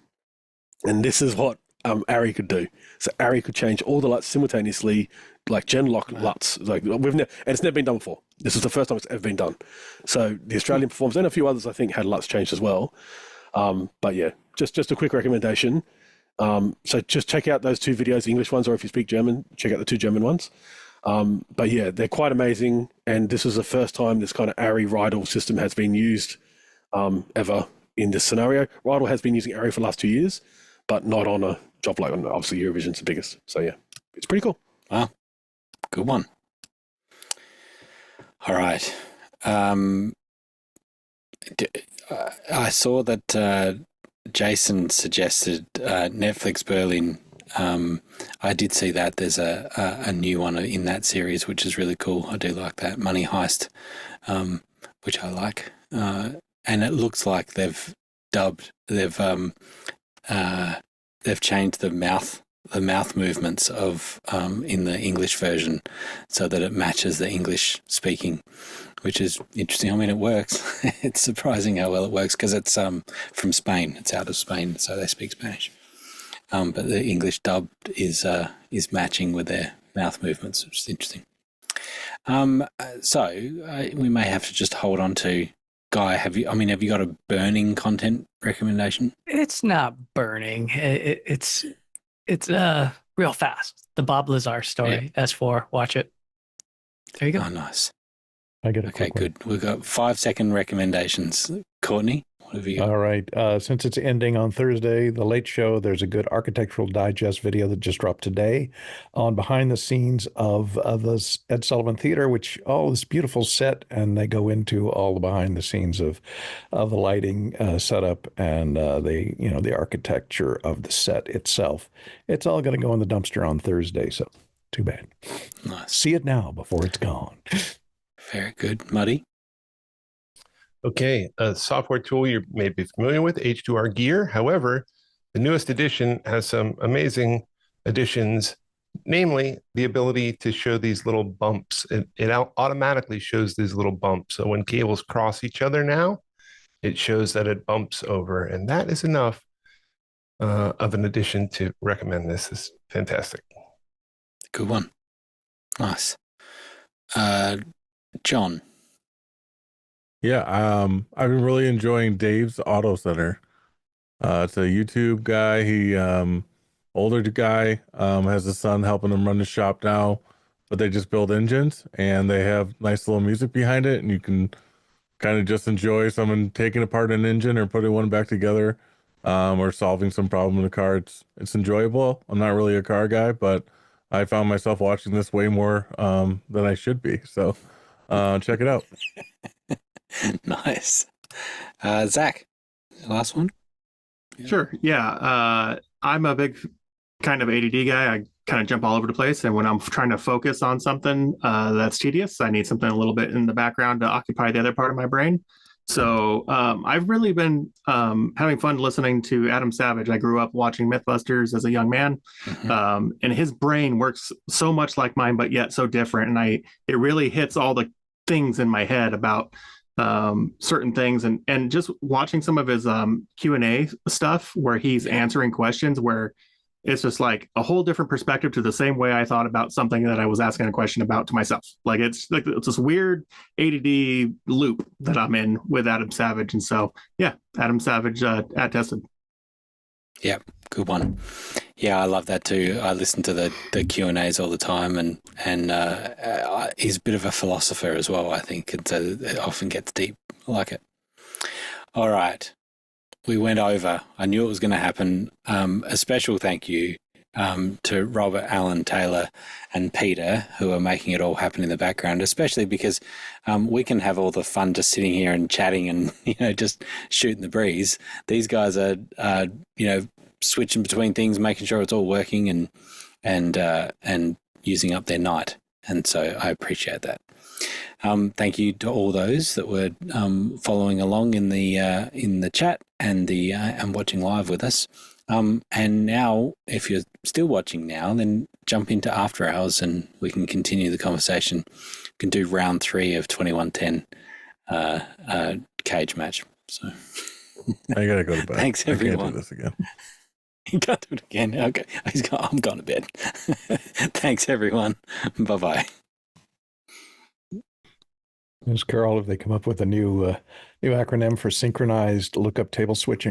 And this is what Arri could do. So Arri could change all the LUTs simultaneously, like Genlock LUTs. Like and it's never been done before. This is the first time it's ever been done. So the Australian performers and a few others, I think, had LUTs changed as well. But yeah, just a quick recommendation. So just check out those 2 videos, the English ones, or if you speak German, check out the 2 German ones. But yeah, they're quite amazing. And this is the first time this kind of Arri Rydell system has been used ever in this scenario. Rydell has been using Arri for the last 2 years, but not on a job like one. Obviously, Eurovision's the biggest. So yeah, it's pretty cool. Wow. Good one. All right. I saw that Jason suggested Netflix Berlin. I did see that. There's a new one in that series, which is really cool. I do like that. Money Heist, which I like. And it looks like they've changed the mouth movements of in the English version so that it matches the English speaking, which is interesting. I mean, it works. It's surprising how well it works because it's from Spain. It's out of Spain, so they speak Spanish. But the English dub is matching with their mouth movements, which is interesting. So we may have to just hold on to Guy. Have you got a burning content recommendation? It's not burning. It's real fast. The Bob Lazar story, S4. Watch it. There you go. Oh, nice. I get it. Okay, good. We've got 5-second recommendations. Courtney, What have you got? All right. Since it's ending on Thursday, The Late Show, there's a good Architectural Digest video that just dropped today on behind the scenes of the Ed Sullivan Theater, which all this beautiful set, and they go into all the behind the scenes of the lighting setup and the architecture of the set itself. It's all going to go in the dumpster on Thursday, so too bad. Nice. See it now before it's gone. Very good. Muddy? Okay, a software tool you may be familiar with, H2R Gear. However, the newest edition has some amazing additions, namely the ability to show these little bumps. It automatically shows these little bumps. So when cables cross each other now, it shows that it bumps over. And that is enough of an addition to recommend this. It's fantastic. Good one. Nice. John? Yeah, I've been really enjoying Dave's Auto Center. It's a YouTube guy. He older guy, has a son helping him run the shop now, but they just build engines and they have nice little music behind it, and you can kind of just enjoy someone taking apart an engine or putting one back together, or solving some problem in the car. It's enjoyable. I'm not really a car guy, but I found myself watching this way more than I should be. So check it out. Nice. Zach, last one? Sure. Yeah. I'm a big kind of ADD guy. I kind of jump all over the place. And when I'm trying to focus on something that's tedious, I need something a little bit in the background to occupy the other part of my brain. So I've really been having fun listening to Adam Savage. I grew up watching Mythbusters as a young man, and his brain works so much like mine, but yet so different. And it really hits all the things in my head about certain things, and just watching some of his Q&A stuff where he's answering questions where it's just like a whole different perspective to the same way I thought about something that I was asking a question about to myself. Like it's this weird ADD loop that I'm in with Adam Savage. And so, yeah, Adam Savage at Tested. Yeah, good one. Yeah, I love that too. I listen to the Q&As all the time, and he's a bit of a philosopher as well, I think, and so it often gets deep. I like it. All right. We went over. I knew it was going to happen. A special thank you to Robert, Alan, Taylor, and Peter, who are making it all happen in the background, especially because we can have all the fun just sitting here and chatting and, just shooting the breeze. These guys are, switching between things, making sure it's all working and using up their night. And so I appreciate that. Thank you to all those that were following along in the chat and watching live with us. And now, if you're still watching now, then jump into After Hours and we can continue the conversation. We can do round 3 of 2110 cage match. So I gotta go to bed. Thanks, everyone. I can't do this again. You can't do it again. Okay, I'm going to bed. Thanks, everyone. Bye-bye. As Carl, if they come up with a new acronym for synchronized lookup table switching.